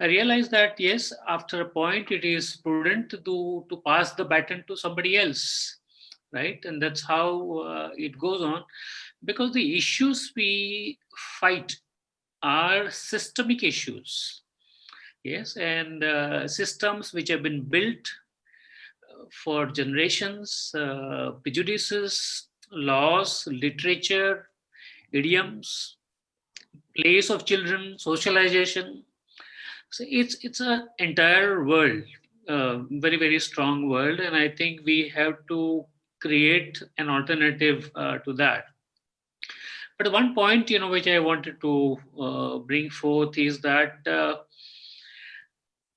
I realized that yes, after a point, it is prudent to pass the baton to somebody else, right? And that's how it goes on, because the issues we fight are systemic issues, yes, and systems which have been built for generations, prejudices, laws, literature, idioms, place of children, socialization. So it's an entire world, very, very strong world. And I think we have to create an alternative to that. But one point, which I wanted to bring forth is that,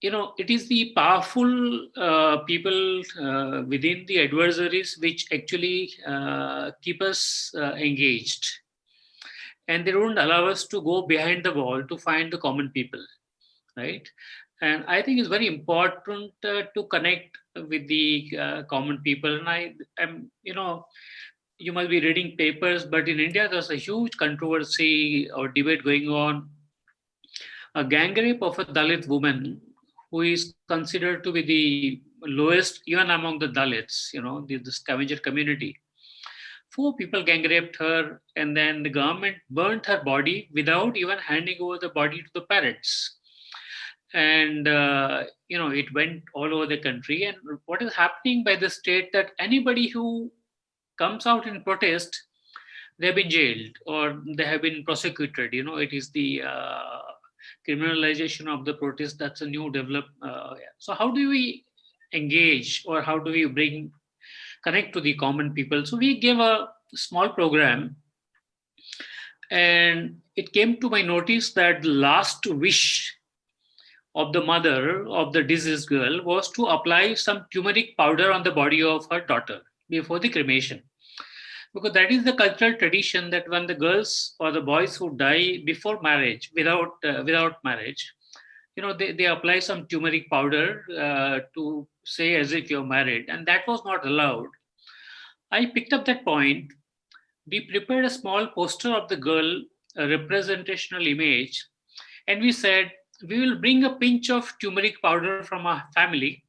it is the powerful people within the adversaries which actually keep us engaged. And they don't allow us to go behind the wall to find the common people, right? And I think it's very important to connect with the common people. And I am, you must be reading papers, but in India, there's a huge controversy or debate going on. A gang rape of a Dalit woman who is considered to be the lowest, even among the Dalits, the scavenger community. 4 people gang raped her, and then the government burnt her body without even handing over the body to the parents. And, it went all over the country. And what is happening by the state, that anybody who comes out in protest, they've been jailed or they have been prosecuted. It is the criminalization of the protest. That's a new development. So how do we engage, or how do we connect to the common people? So we gave a small program, and it came to my notice that the last wish of the mother of the deceased girl was to apply some turmeric powder on the body of her daughter before the cremation. Because that is the cultural tradition, that when the girls or the boys who die before marriage, without marriage, they apply some turmeric powder to say as if you're married, and that was not allowed. I picked up that point. We prepared a small poster of the girl, a representational image, and we said, we will bring a pinch of turmeric powder from our family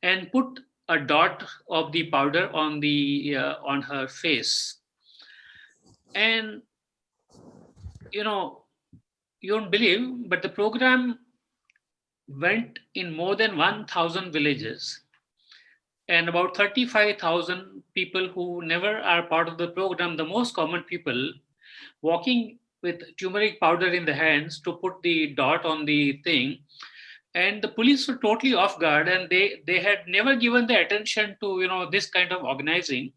and put a dot of the powder on her face. And, you won't believe, but the program went in more than 1,000 villages, and about 35,000 people who never are part of the program, the most common people, walking with turmeric powder in the hands to put the dot on the thing. And the police were totally off guard, and they had never given the attention to, this kind of organizing.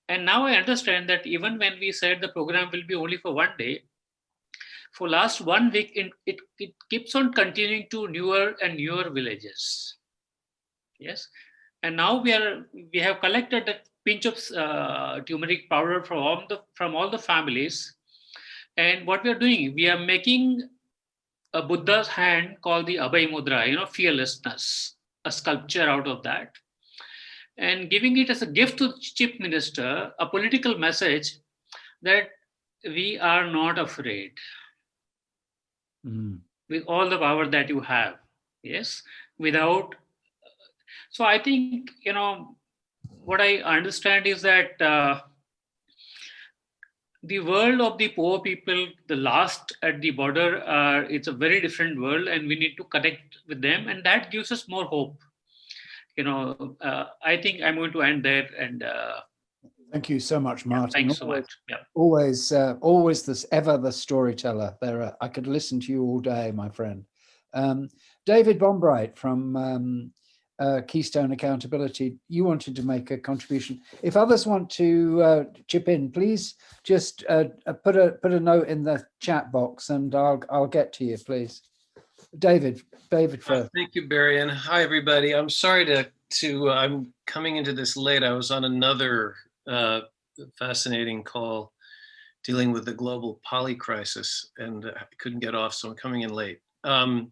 And now I understand that even when we said the program will be only for one day, for last 1 week, it keeps on continuing to newer and newer villages. Yes. And now we have collected a pinch of turmeric powder from all the families. And what we are doing, we are making a Buddha's hand called the Abhay Mudra, fearlessness, a sculpture out of that, and giving it as a gift to the chief minister, a political message that we are not afraid with all the power that you have. Yes, without. So I think, what I understand is that the world of the poor people, the last at the border, it's a very different world, and we need to connect with them, and that gives us more hope. I think I'm going to end there. And Thank you so much, Martin. thank you so much. Yeah. Always this ever the storyteller. I could listen to you all day, my friend. David Bombright from Keystone Accountability, you wanted to make a contribution. If others want to chip in, please just put a note in the chat box, and I'll get to you, please. David first. Thank you, Barry, and hi everybody. I'm sorry to I'm coming into this late. I was on another fascinating call dealing with the global poly crisis, and I couldn't get off, so I'm coming in late.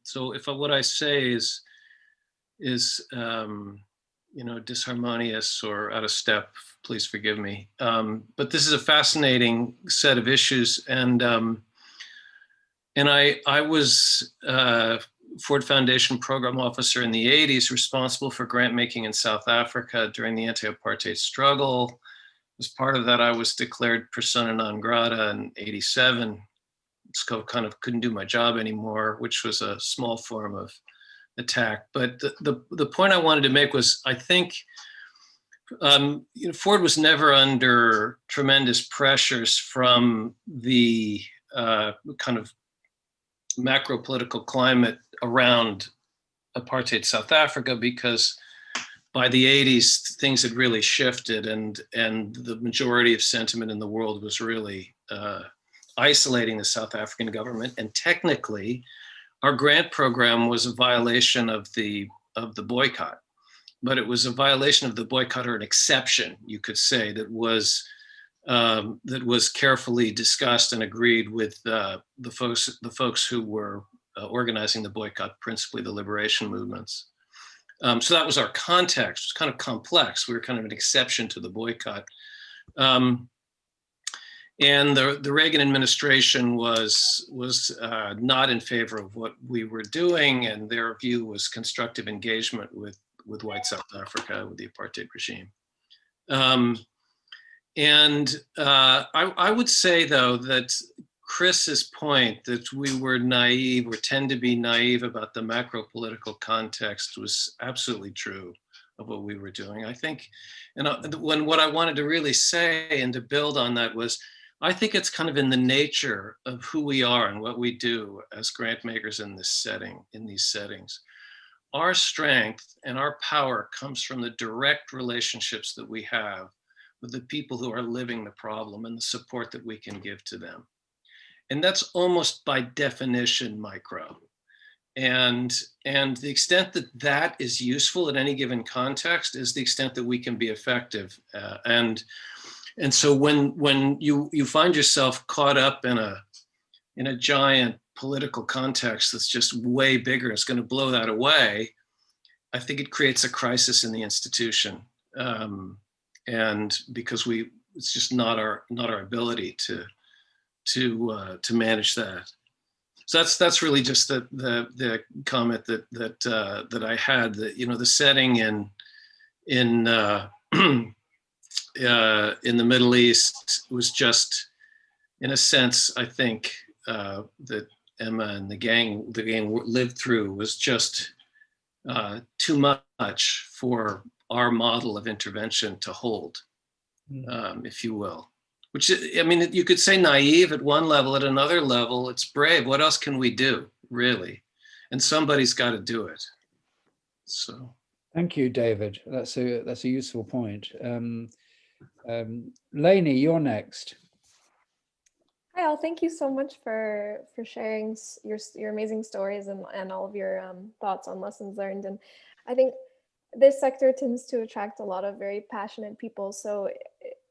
So if what I say is disharmonious or out of step, please forgive me. But this is a fascinating set of issues, and I was Ford Foundation program officer in the 80s, responsible for grant making in South Africa during the anti-apartheid struggle. As part of that, I was declared persona non grata in 87. So kind of couldn't do my job anymore, which was a small form of attack. But the point I wanted to make was, I think Ford was never under tremendous pressures from the kind of macro political climate around apartheid South Africa, because by the 80s things had really shifted, and the majority of sentiment in the world was really isolating the South African government. And technically our grant program was a violation of the boycott, but it was a violation of the boycott, or an exception, you could say, that was carefully discussed and agreed with the folks who were organizing the boycott, principally the liberation movements. So that was our context. It's kind of complex. We were kind of an exception to the boycott. And the Reagan administration was not in favor of what we were doing, and their view was constructive engagement with white South Africa, with the apartheid regime. I would say, though, that Chris's point that we were naive, or tend to be naive about the macro political context, was absolutely true of what we were doing. I think, and what I wanted to really say and to build on that was, I think it's kind of in the nature of who we are and what we do as grant makers in this setting, in these settings. Our strength and our power comes from the direct relationships that we have with the people who are living the problem, and the support that we can give to them. And that's almost by definition micro. And the extent that that is useful at any given context is the extent that we can be effective. And so when you find yourself caught up in a giant political context that's just way bigger, it's going to blow that away, I think it creates a crisis in the institution. And because it's just not our ability to manage that. So that's really just the comment that I had, that the setting in the Middle East was just, in a sense, I think that Emma and the gang lived through, was just too much for our model of intervention to hold, if you will. Which, I mean, you could say naive at one level, at another level, it's brave. What else can we do, really? And somebody's got to do it. So. Thank you, David. That's a useful point. Lainey, you're next. Hi all, thank you so much for sharing your amazing stories and all of your thoughts on lessons learned. And I think this sector tends to attract a lot of very passionate people. So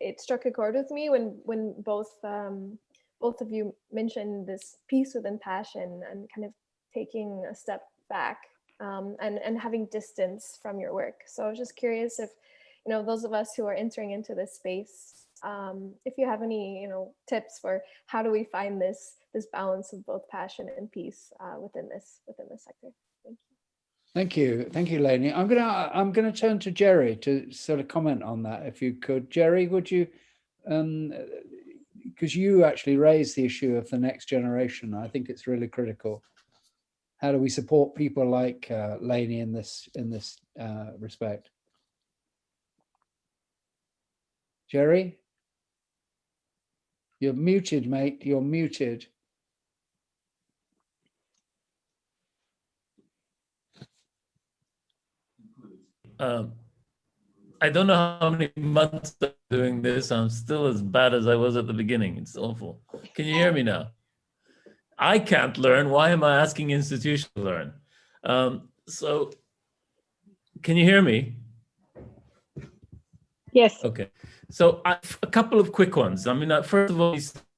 it struck a chord with me when both of you mentioned this peace within passion, and kind of taking a step back and having distance from your work. So I was just curious if, those of us who are entering into this space, if you have any, tips for how do we find this balance of both passion and peace within this sector. Thank you. Thank you, Lainey. I'm gonna turn to Gerry to sort of comment on that, if you could. Gerry, would you, because you actually raised the issue of the next generation. I think it's really critical. how do we support people like Lainey in this respect? Gerry? You're muted, mate. You're muted. I don't know how many months I'm doing this. I'm still as bad as I was at the beginning. It's awful. Can you hear me now? I can't learn. Why am I asking institutions to learn? So can you hear me? Yes. Okay. So a couple of quick ones. I mean, first of all,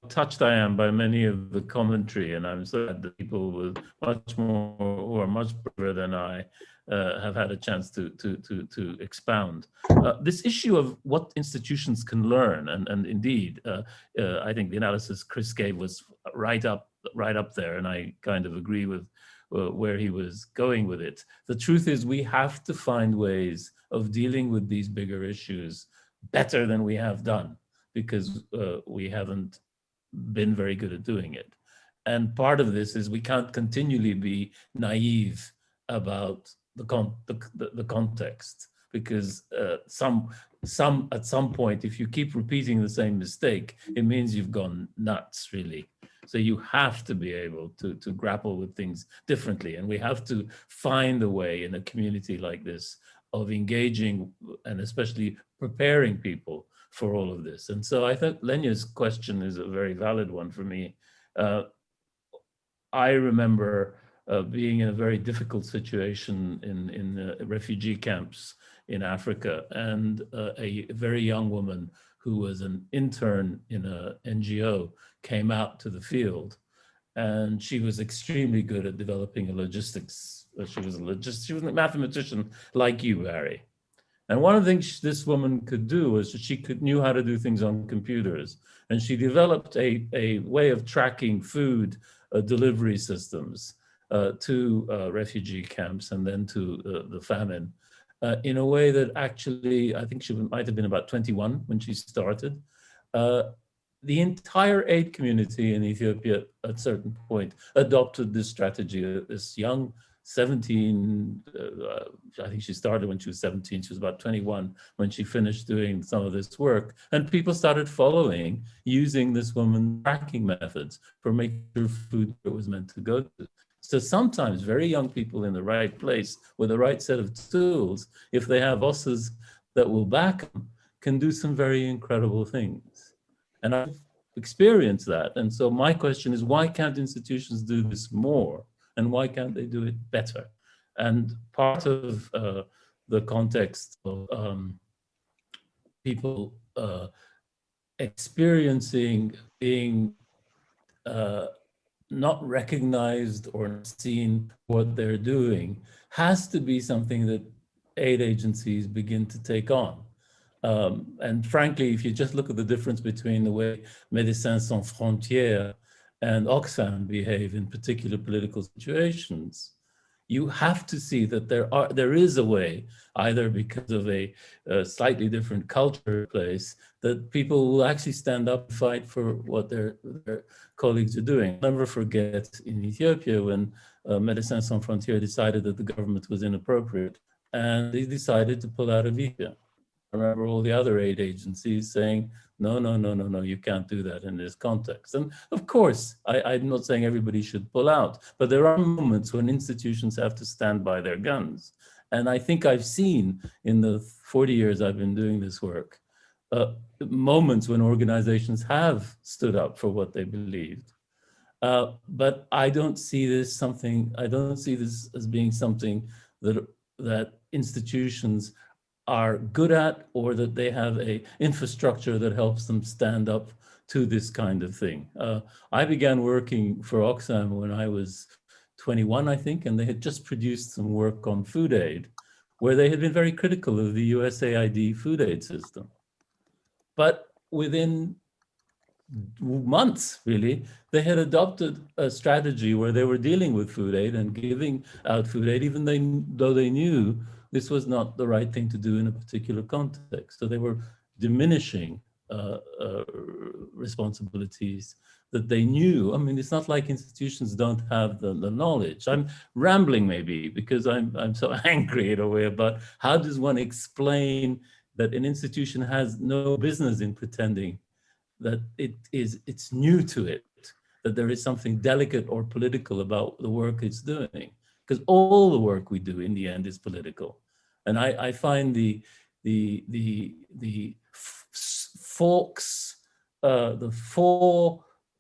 touched I am by many of the commentary, and I'm so glad that people with much more who are much braver than I have had a chance to expound. This issue of what institutions can learn, and indeed, I think the analysis Chris gave was right up there, and I kind of agree with where he was going with it. The truth is, we have to find ways of dealing with these bigger issues better than we have done, because we haven't been very good at doing it. And part of this is we can't continually be naive about the context, because at some point, if you keep repeating the same mistake, it means you've gone nuts, really. So you have to be able to grapple with things differently, and we have to find a way in a community like this of engaging and especially preparing people for all of this. And so I think Lenya's question is a very valid one for me. I remember being in a very difficult situation in refugee camps in Africa, and a very young woman who was an intern in an NGO came out to the field, and she was extremely good at developing a logistics. She was a mathematician like you, Barry. And one of the things this woman could do was she knew how to do things on computers, and she developed a way of tracking food delivery systems to refugee camps and then to the famine in a way that actually, I think she might have been about 21 when she started. The entire aid community in Ethiopia at a certain point adopted this strategy. This young 17, I think she started when she was 17, she was about 21 when she finished doing some of this work, and people started following, using this woman's tracking methods for making sure food was meant to go to. So sometimes very young people in the right place with the right set of tools, if they have bosses that will back them, can do some very incredible things. And I've experienced that. And so my question is, why can't institutions do this more? And why can't they do it better? And part of the context of people experiencing being not recognized or seen what they're doing has to be something that aid agencies begin to take on. And frankly, if you just look at the difference between the way Médecins Sans Frontières and Oxfam behave in particular political situations, you have to see that there is a way, either because of a slightly different culture place, that people will actually stand up and fight for what their colleagues are doing. I'll never forget in Ethiopia when Médecins Sans Frontières decided that the government was inappropriate, and they decided to pull out of Ethiopia. I remember all the other aid agencies saying, no, you can't do that in this context. And of course, I'm not saying everybody should pull out, but there are moments when institutions have to stand by their guns. And I think I've seen in the 40 years I've been doing this work, moments when organizations have stood up for what they believed. But I don't see this as being something that institutions are good at, or that they have a infrastructure that helps them stand up to this kind of thing. I began working for Oxfam when I was 21, I think, and they had just produced some work on food aid, where they had been very critical of the USAID food aid system. But within months, really, they had adopted a strategy where they were dealing with food aid and giving out food aid, even though they knew this was not the right thing to do in a particular context. So they were diminishing responsibilities that they knew. I mean, it's not like institutions don't have the knowledge. I'm rambling maybe because I'm so angry in a way about how does one explain that an institution has no business in pretending that it's new to it, that there is something delicate or political about the work it's doing, because all the work we do in the end is political. And I find the faux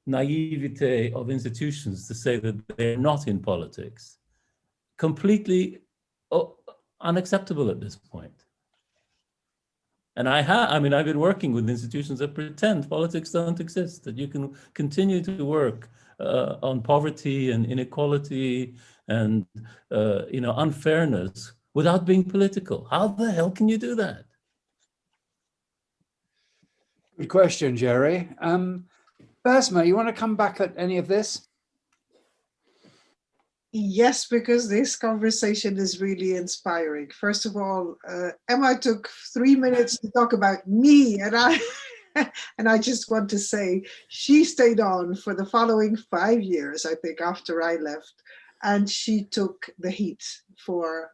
naivete of institutions to say that they're not in politics completely unacceptable at this point. And I've been working with institutions that pretend politics don't exist, that you can continue to work on poverty and inequality and unfairness without being political. How the hell can you do that? Good question, Gerry. Bassma, you want to come back at any of this? Yes, because this conversation is really inspiring. First of all, Emma took 3 minutes to talk about me, and I just want to say she stayed on for the following 5 years, I think, after I left, and she took the heat for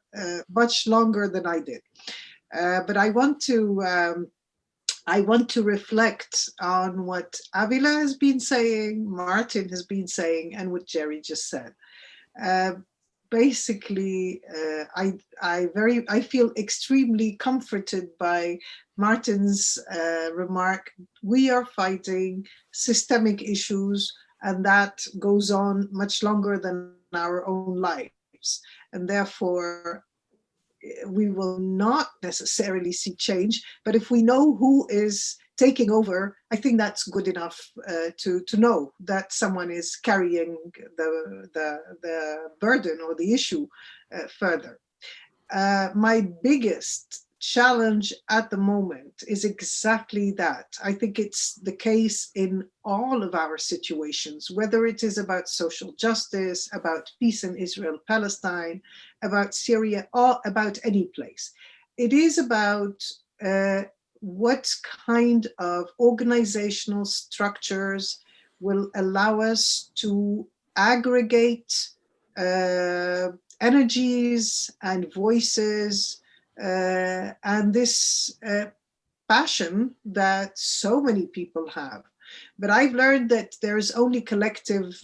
much longer than I did. But I want to reflect on what Avila has been saying, Martin has been saying, and what Gerry just said. Basically, I feel extremely comforted by Martin's remark. We are fighting systemic issues, and that goes on much longer than our own lives, and therefore we will not necessarily see change. But if we know who is taking over, I think that's good enough to know that someone is carrying the burden or the issue further. My biggest challenge at the moment is exactly that. I think it's the case in all of our situations, whether it is about social justice, about peace in Israel, Palestine, about Syria, or about any place. It is about what kind of organizational structures will allow us to aggregate energies and voices and this passion that so many people have. But I've learned that there's only collective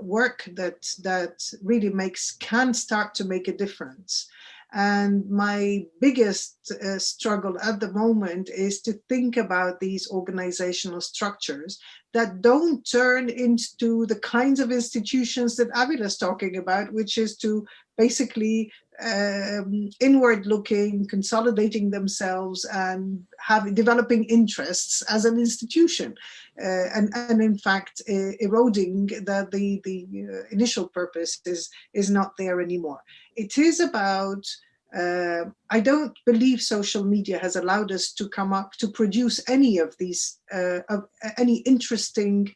work that really can start to make a difference. And my biggest struggle at the moment is to think about these organizational structures that don't turn into the kinds of institutions that Avila's talking about, which is to basically inward looking, consolidating themselves and developing interests as an institution. And in fact, eroding the initial purpose is not there anymore. It is about, I don't believe social media has allowed us to come up to produce any of these, any interesting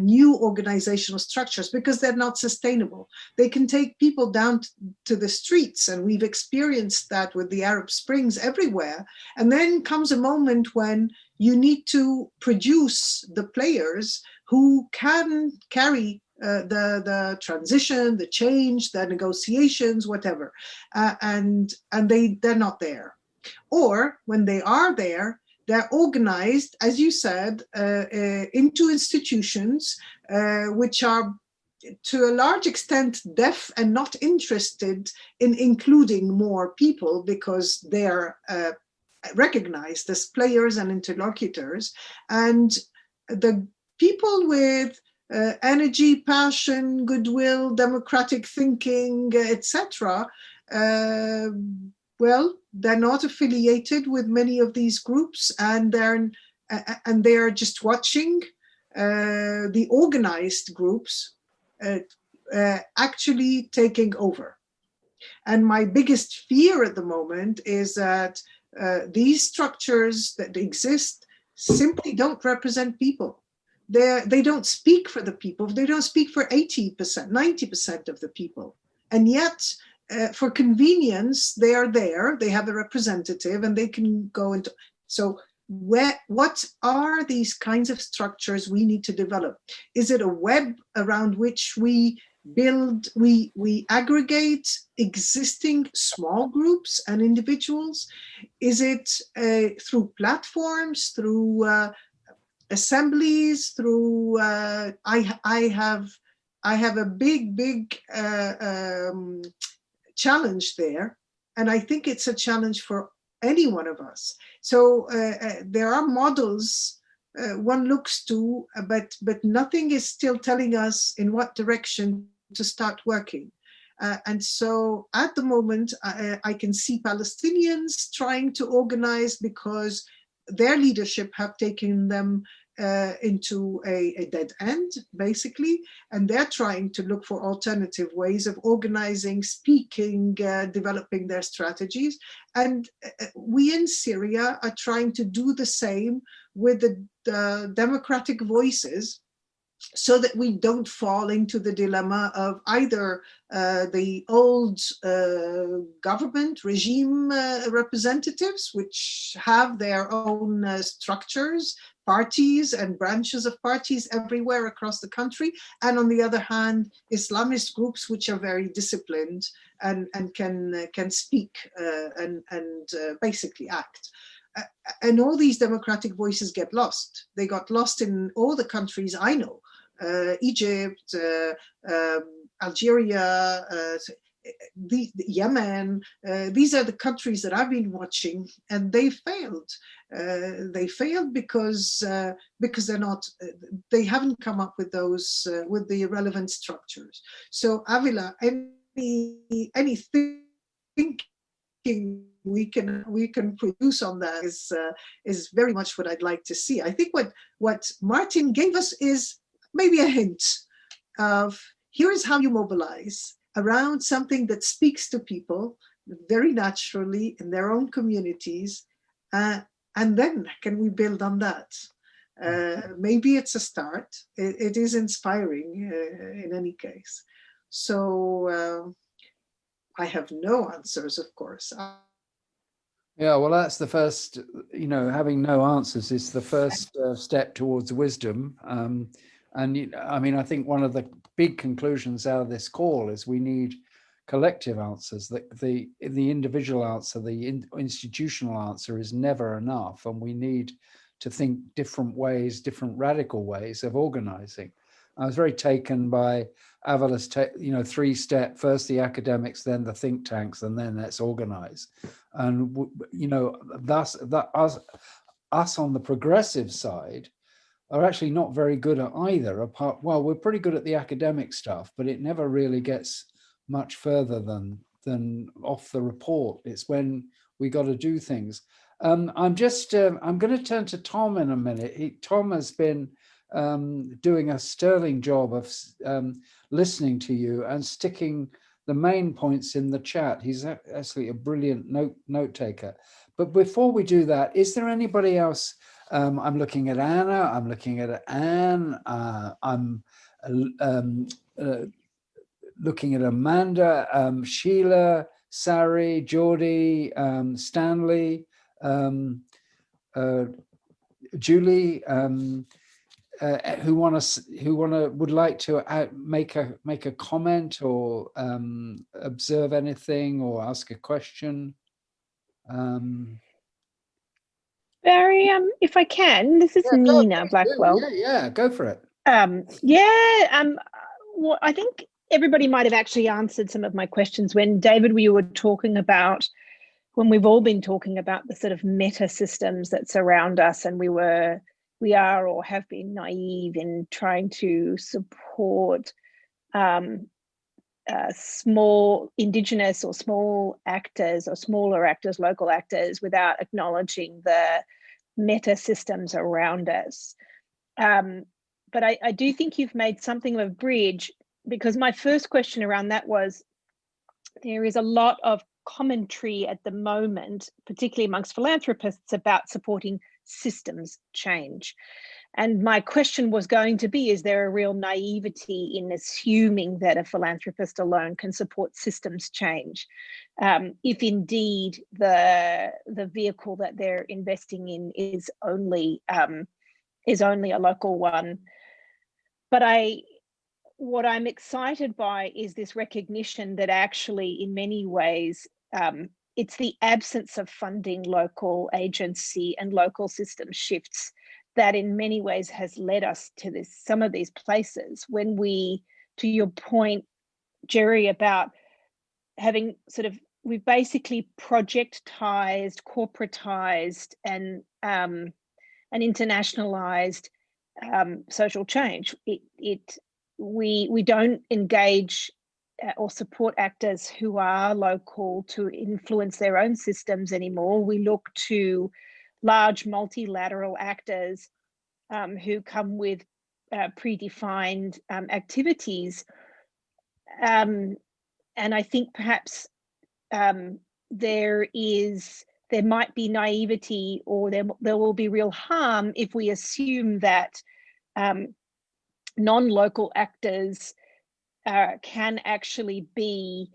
new organizational structures, because they're not sustainable. They can take people down to the streets, and we've experienced that with the Arab Springs everywhere. And then comes a moment when you need to produce the players who can carry the transition, the change, the negotiations, whatever, and they're not there. Or when they are there, they're organized, as you said, into institutions which are to a large extent deaf and not interested in including more people, because they're recognized as players and interlocutors. And the people with energy, passion, goodwill, democratic thinking, etc., well, they're not affiliated with many of these groups, and they're just watching the organized groups actually taking over. And my biggest fear at the moment is that these structures that exist simply don't represent people. They don't speak for the people. They don't speak for 80%, 90% of the people. And yet, for convenience, they are there. They have a representative, and they can go into. So what are these kinds of structures we need to develop? Is it a web around which we build, we aggregate existing small groups and individuals? Is it through platforms, through assemblies, through I have a big challenge there, and I think it's a challenge for any one of us. So there are models one looks to, but nothing is still telling us in what direction to start working. And so at the moment, I can see Palestinians trying to organize because their leadership have taken them into a dead end, basically, and they're trying to look for alternative ways of organizing, speaking, developing their strategies. And we in Syria are trying to do the same with the democratic voices, so that we don't fall into the dilemma of either the old government regime representatives, which have their own structures, parties and branches of parties everywhere across the country, and on the other hand, Islamist groups which are very disciplined and can speak and basically act. And all these democratic voices get lost. They got lost in all the countries I know, Egypt, Algeria, Yemen. These are the countries that I've been watching, and they failed. They failed because they're not. They haven't come up with those with the relevant structures. So Avila, any thinking we can produce on that is very much what I'd like to see. I think what Martin gave us is maybe a hint of here is how you mobilize around something that speaks to people very naturally in their own communities, and then can we build on that? Maybe it's a start. It is inspiring in any case. So I have no answers, of course. Yeah, well, that's the first, having no answers is the first step towards wisdom. And I mean, I think one of the big conclusions out of this call is we need collective answers. The individual answer, the institutional answer is never enough. And we need to think different ways, different radical ways of organizing. I was very taken by Avila's, 3-step, first the academics, then the think tanks, and then let's organize. And, thus us on the progressive side are actually not very good at either. Well, we're pretty good at the academic stuff, but it never really gets much further than off the report. It's when we got to do things. I'm going to turn to Tom in a minute. Tom has been doing a sterling job of listening to you and sticking the main points in the chat. He's actually a brilliant note taker. But before we do that, is there anybody else? I'm looking at Anna, I'm looking at Anne, I'm looking at Amanda, Sheila, Sari, Geordie, Stanley, Julie, who would like to make a comment or observe anything or ask a question. Barry, if I can, this is Nina Blackwell. Yeah, go for it. Well, I think everybody might have actually answered some of my questions when David, we were talking about, when we've all been talking about the sort of meta systems that surround us, and we are or have been naive in trying to support small indigenous or small actors or smaller actors, local actors, without acknowledging the meta systems around us. But I do think you've made something of a bridge, because my first question around that was, there is a lot of commentary at the moment, particularly amongst philanthropists, about supporting systems change. And my question was going to be, is there a real naivety in assuming that a philanthropist alone can support systems change? If indeed the vehicle that they're investing in is only a local one. But what I'm excited by is this recognition that actually in many ways, it's the absence of funding local agency and local system shifts that in many ways has led us to some of these places. When we, to your point, Gerry, about having we've basically projectized, corporatized, and internationalized social change. We don't engage or support actors who are local to influence their own systems anymore. We look to large multilateral actors who come with predefined activities. And I think perhaps there might be naivety, or there will be real harm if we assume that non-local actors can actually be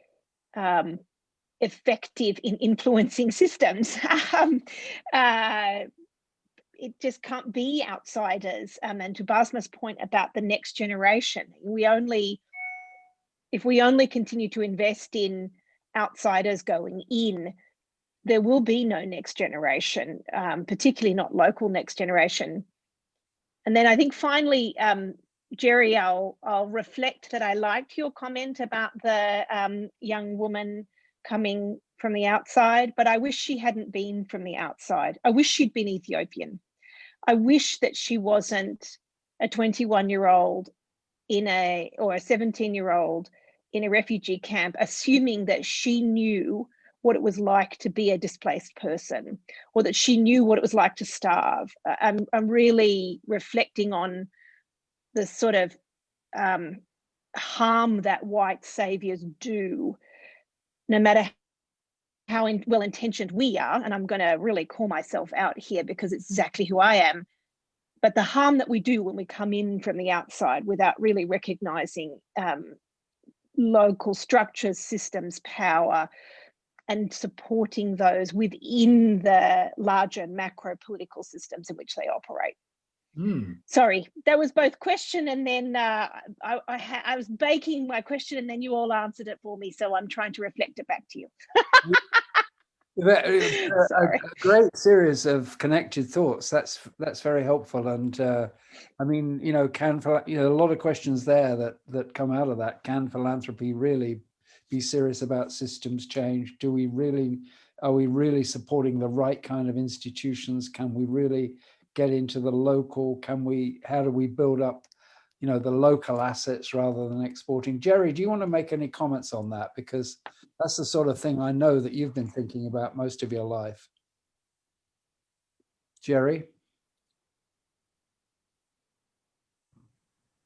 effective in influencing systems. It just can't be outsiders. And to Bassma's point about the next generation, if we only continue to invest in outsiders going in, there will be no next generation, particularly not local next generation. And then I think finally, Gerry, I'll reflect that I liked your comment about the young woman coming from the outside, but I wish she hadn't been from the outside. I wish she'd been Ethiopian. I wish that she wasn't a 21-year-old or a 17-year-old in a refugee camp, assuming that she knew what it was like to be a displaced person, or that she knew what it was like to starve. I'm really reflecting on the sort of harm that white saviors do, no matter how well-intentioned we are, and I'm going to really call myself out here because it's exactly who I am, but the harm that we do when we come in from the outside without really recognizing local structures, systems, power, and supporting those within the larger macro political systems in which they operate. Sorry, that was both question and then I was baking my question and then you all answered it for me. So I'm trying to reflect it back to you. A great series of connected thoughts. That's very helpful. And I mean, a lot of questions there that come out of that. Can philanthropy really be serious about systems change? Are we really supporting the right kind of institutions? Can we really get into the local? How do we build up, the local assets rather than exporting? Gerry, do you want to make any comments on that? Because that's the sort of thing I know that you've been thinking about most of your life. Gerry?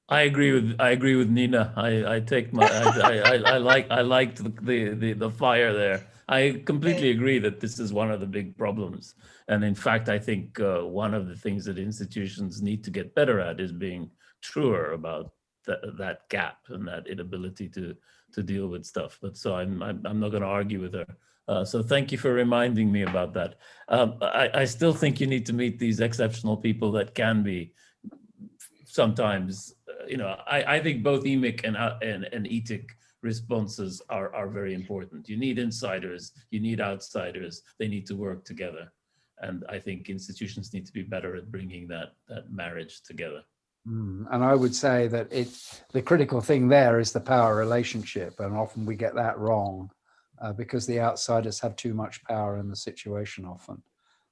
I agree with Nina. I take my I liked the fire there. I completely agree that this is one of the big problems. And in fact, I think one of the things that institutions need to get better at is being truer about that gap and that inability to deal with stuff. But so I'm not going to argue with her. So thank you for reminding me about that. I still think you need to meet these exceptional people that can be sometimes. I think both EMIC and ETIC responses are very important. You need insiders, you need outsiders. They need to work together. And I think institutions need to be better at bringing that marriage together. And I would say that the critical thing there is the power relationship. And often we get that wrong because the outsiders have too much power in the situation often.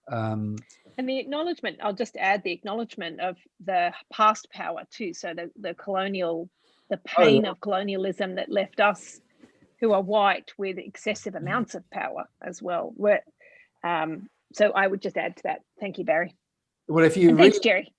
And the acknowledgement, I'll just add the acknowledgement of the past power too. So the pain of colonialism that left us who are white with excessive amounts of power as well. So I would just add to that. Thank you, Barry. Well, thanks, Gerry.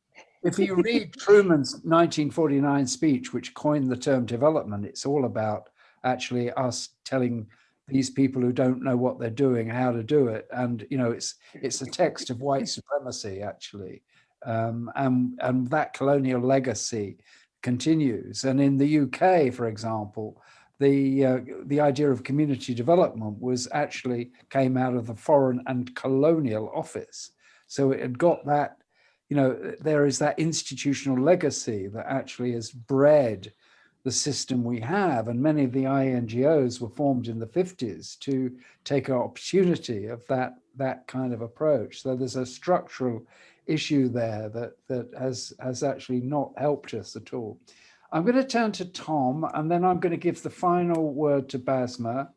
If you read Truman's 1949 speech, which coined the term development, it's all about actually us telling these people who don't know what they're doing how to do it. And it's a text of white supremacy, actually. and that colonial legacy continues. And in the UK, for example, the idea of community development was actually came out of the Foreign and Colonial Office. So it had got that, there is that institutional legacy that actually has bred the system we have. And many of the INGOs were formed in the 50s to take an opportunity of that kind of approach. So there's a structural issue there that has actually not helped us at all. I'm going to turn to Tom, and then I'm going to give the final word to Bassma.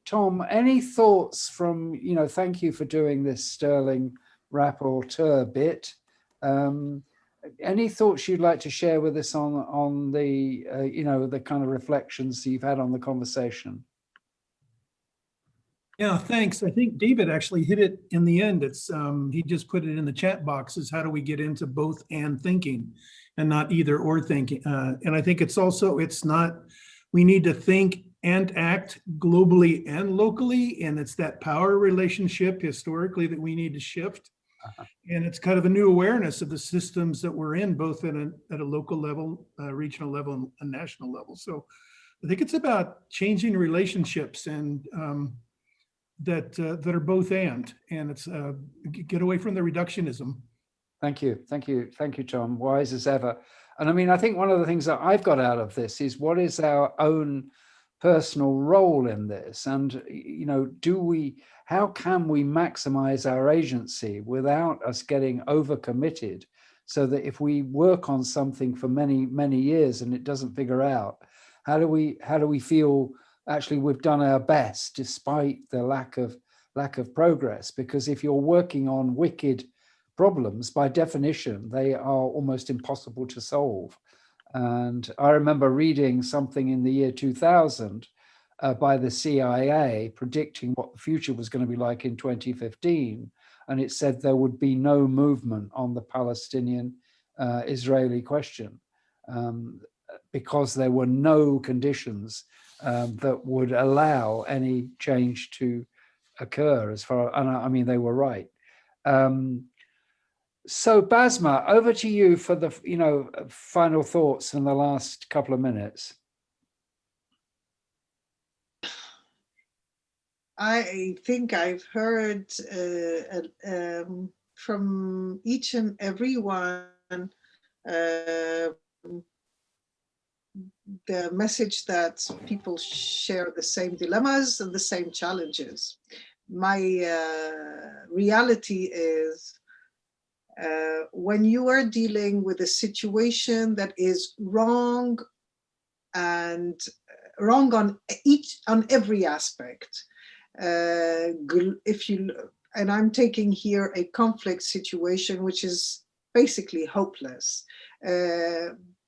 Tom, any thoughts from, thank you for doing this sterling rapporteur bit. Any thoughts you'd like to share with us on the, the kind of reflections you've had on the conversation? Yeah, thanks. I think David actually hit it in the end. It's he just put it in the chat boxes. How do we get into both and thinking and not either or thinking? And I think it's not, we need to think and act globally and locally. And it's that power relationship historically that we need to shift. And it's kind of a new awareness of the systems that we're in, both at a local level, regional level, and national level. So I think it's about changing relationships and that are both and it's get away from the reductionism. Thank you, Tom. Wise as ever. And I mean, I think one of the things that I've got out of this is what is our own personal role in this, and how can we maximize our agency without us getting overcommitted, so that if we work on something for many years and it doesn't figure out, how do we feel actually we've done our best despite the lack of progress? Because if you're working on wicked problems, by definition, they are almost impossible to solve. And I remember reading something in the year 2000 by the CIA predicting what the future was going to be like in 2015. And it said there would be no movement on the Palestinian-Israeli question because there were no conditions that would allow any change to occur and I mean, they were right. So Bassma, over to you for the final thoughts in the last couple of minutes. I think I've heard from each and every one the message that people share the same dilemmas and the same challenges. My reality is when you are dealing with a situation that is wrong and wrong on every aspect, and I'm taking here a conflict situation which is basically hopeless.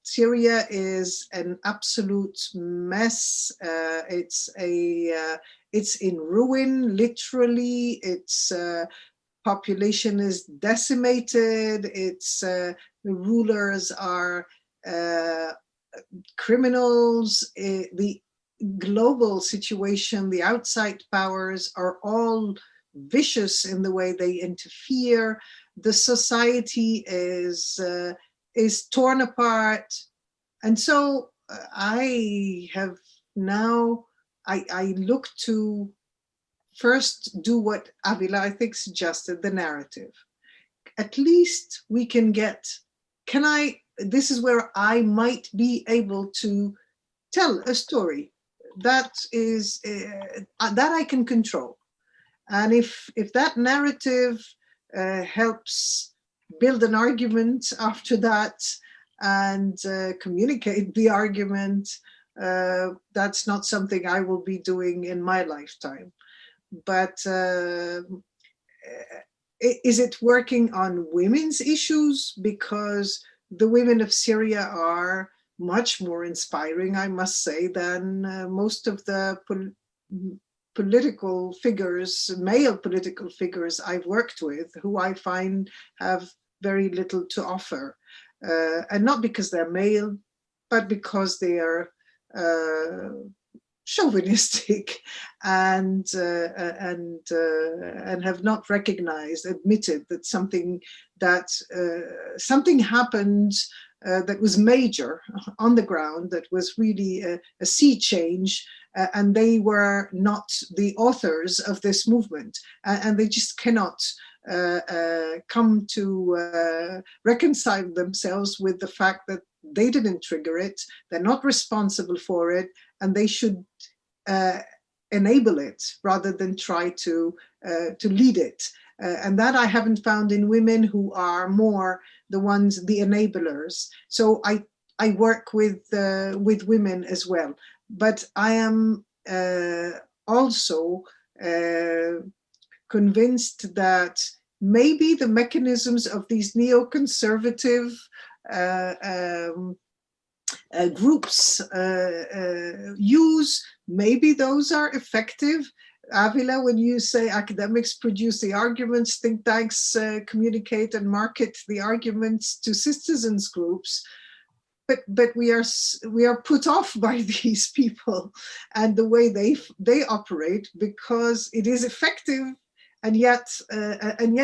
Syria is an absolute mess. It's in ruin, literally. Its population is decimated. The rulers are criminals. The global situation, the outside powers are all vicious in the way they interfere. The society is torn apart. And so I look to first do what Avila, I think, suggested, the narrative. At least we can this is where I might be able to tell a story that I can control. And if that narrative helps build an argument after that and communicate the argument, that's not something I will be doing in my lifetime. But is it working on women's issues? Because the women of Syria are much more inspiring, I must say, than most of the political figures, male political figures I've worked with, who I find have very little to offer. And not because they're male, but because they are chauvinistic and have not admitted that something that something happened that was major on the ground, that was really a sea change, and they were not the authors of this movement, and they just cannot come to reconcile themselves with the fact that they didn't trigger it, they're not responsible for it, and they should enable it rather than try to lead it. And that I haven't found in women, who are more the ones, the enablers. So I work with women as well, but I am also convinced that maybe the mechanisms of these neoconservative groups use, maybe those are effective. Avila, when you say academics produce the arguments, think tanks communicate and market the arguments to citizens groups, but we are put off by these people and the way they operate, because it is effective, and yet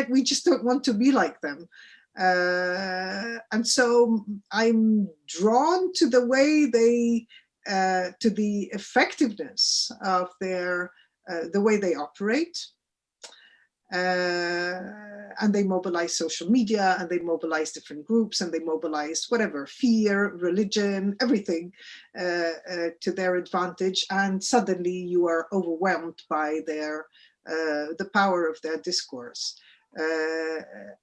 we just don't want to be like them. And so I'm drawn to the way they, to the effectiveness of their, the way they operate. And they mobilize social media, and they mobilize different groups, and they mobilize whatever, fear, religion, everything to their advantage. And suddenly you are overwhelmed by their, the power of their discourse.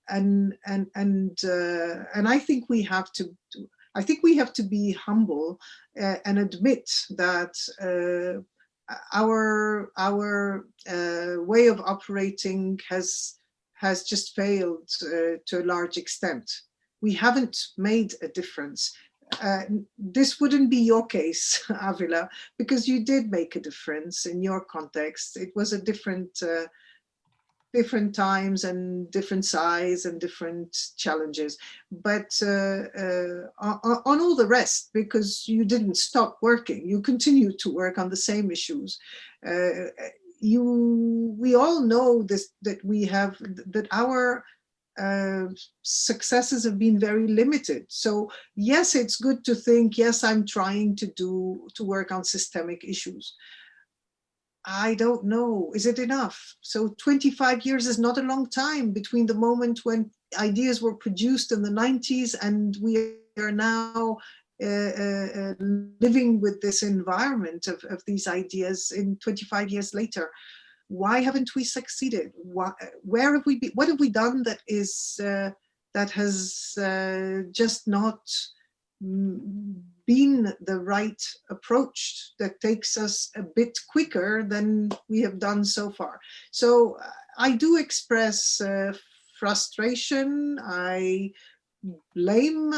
And I think we have to be humble and admit that our way of operating has just failed to a large extent. We haven't made a difference. This wouldn't be your case, Avila, because you did make a difference in your context. It was a different times and different size and different challenges, but on all the rest, because you didn't stop working, you continued to work on the same issues. We all know this, that our successes have been very limited. So yes, it's good to think, yes, I'm trying to work on systemic issues. I don't know, is it enough? So 25 years is not a long time between the moment when ideas were produced in the 90s and we are now living with this environment of these ideas in 25 years later. Why haven't we succeeded? Where have we been? What have we done that is that has just not been the right approach, that takes us a bit quicker than we have done so far? So I do express frustration. I blame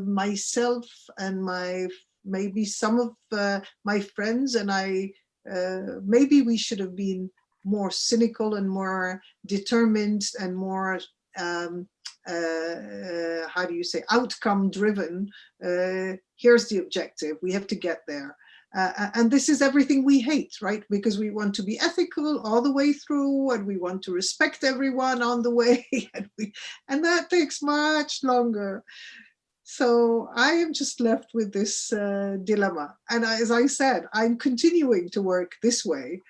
myself and maybe some of my friends, and maybe we should have been more cynical and more determined and more how do you say, outcome driven. Here's the objective, we have to get there. And this is everything we hate, right? Because we want to be ethical all the way through, and we want to respect everyone on the way, and that takes much longer. So I am just left with this dilemma. And as I said, I'm continuing to work this way,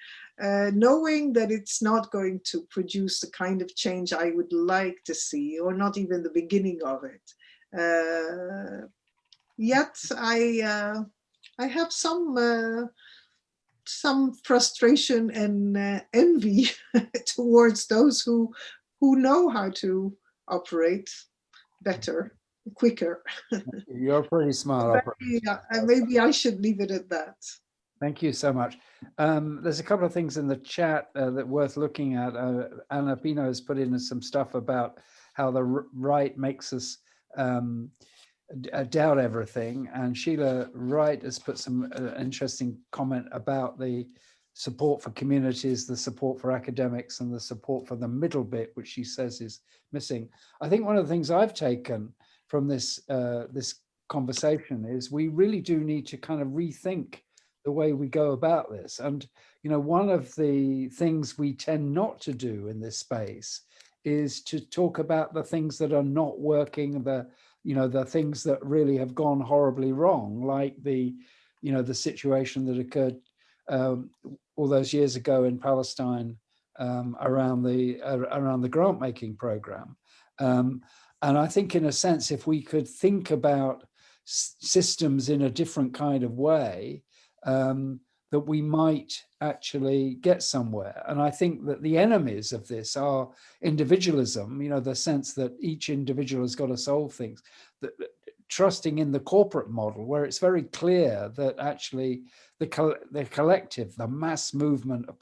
knowing that it's not going to produce the kind of change I would like to see, or not even the beginning of it. Yet I have some frustration and envy towards those who know how to operate better, quicker. You're pretty smart. Maybe I should leave it at that. Thank you so much. There's a couple of things in the chat that worth looking at. Anna Pino has put in some stuff about how the right makes us doubt everything, and Sheila Wright has put some interesting comment about the support for communities, the support for academics, and the support for the middle bit, which she says is missing. I think one of the things I've taken from this this conversation is we really do need to kind of rethink the way we go about this. And, you know, one of the things we tend not to do in this space is to talk about the things that are not working, the things that really have gone horribly wrong, like the situation that occurred all those years ago in Palestine around the grant making program. And I think, in a sense, if we could think about systems in a different kind of way, that we might actually get somewhere. And I think that the enemies of this are individualism, the sense that each individual has got to solve things, that trusting in the corporate model, where it's very clear that actually the collective, the mass movement of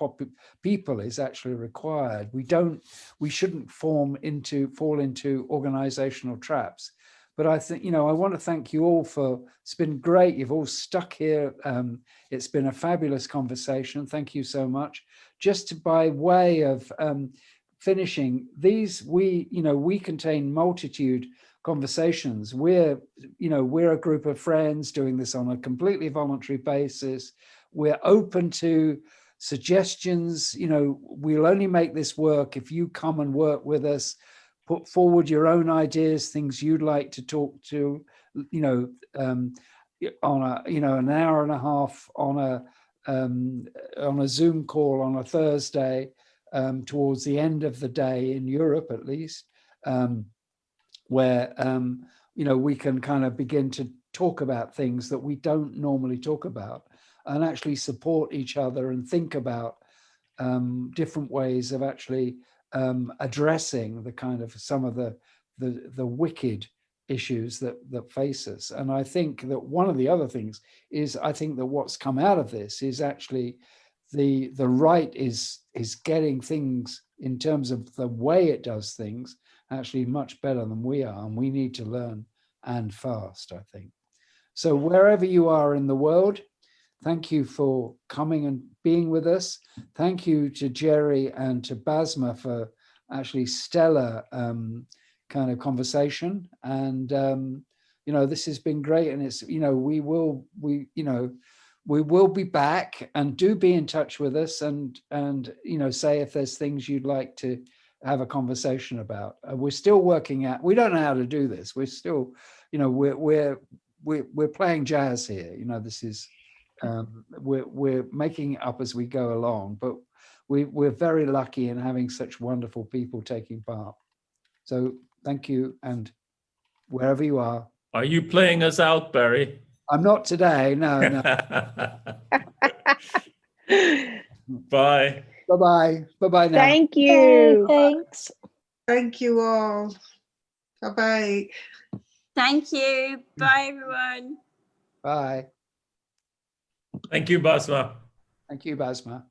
people is actually required. We shouldn't fall into organizational traps. But I think, I want to thank you all it's been great. You've all stuck here. It's been a fabulous conversation. Thank you so much. Just by way of finishing, we contain multitude conversations. We're a group of friends doing this on a completely voluntary basis. We're open to suggestions. We'll only make this work if you come and work with us. Put forward your own ideas, things you'd like to talk to, on an hour and a half on a Zoom call on a Thursday, towards the end of the day in Europe, at least, where we can kind of begin to talk about things that we don't normally talk about, and actually support each other and think about different ways of actually addressing the kind of some of the wicked issues that face us. And I think that one of the other things is, I think that what's come out of this is actually the right is getting things in terms of the way it does things actually much better than we are, and we need to learn, and fast, I think. So wherever you are in the world, thank you for coming and being with us. Thank you to Gerry and to Bassma for actually stellar kind of conversation. And this has been great. And it's we will be back, and do be in touch with us, and say if there's things you'd like to have a conversation about. We're still working out. We don't know how to do this. We're still, we're playing jazz here. This is. We're making it up as we go along, but we're very lucky in having such wonderful people taking part. So thank you, and wherever you are. Are you playing us out, Barry? I'm not today, no. Bye. Bye-bye. Bye-bye now. Thank you. Thanks. Thank you all. Bye-bye. Thank you. Bye, everyone. Bye. Thank you, Bassma. Thank you, Bassma.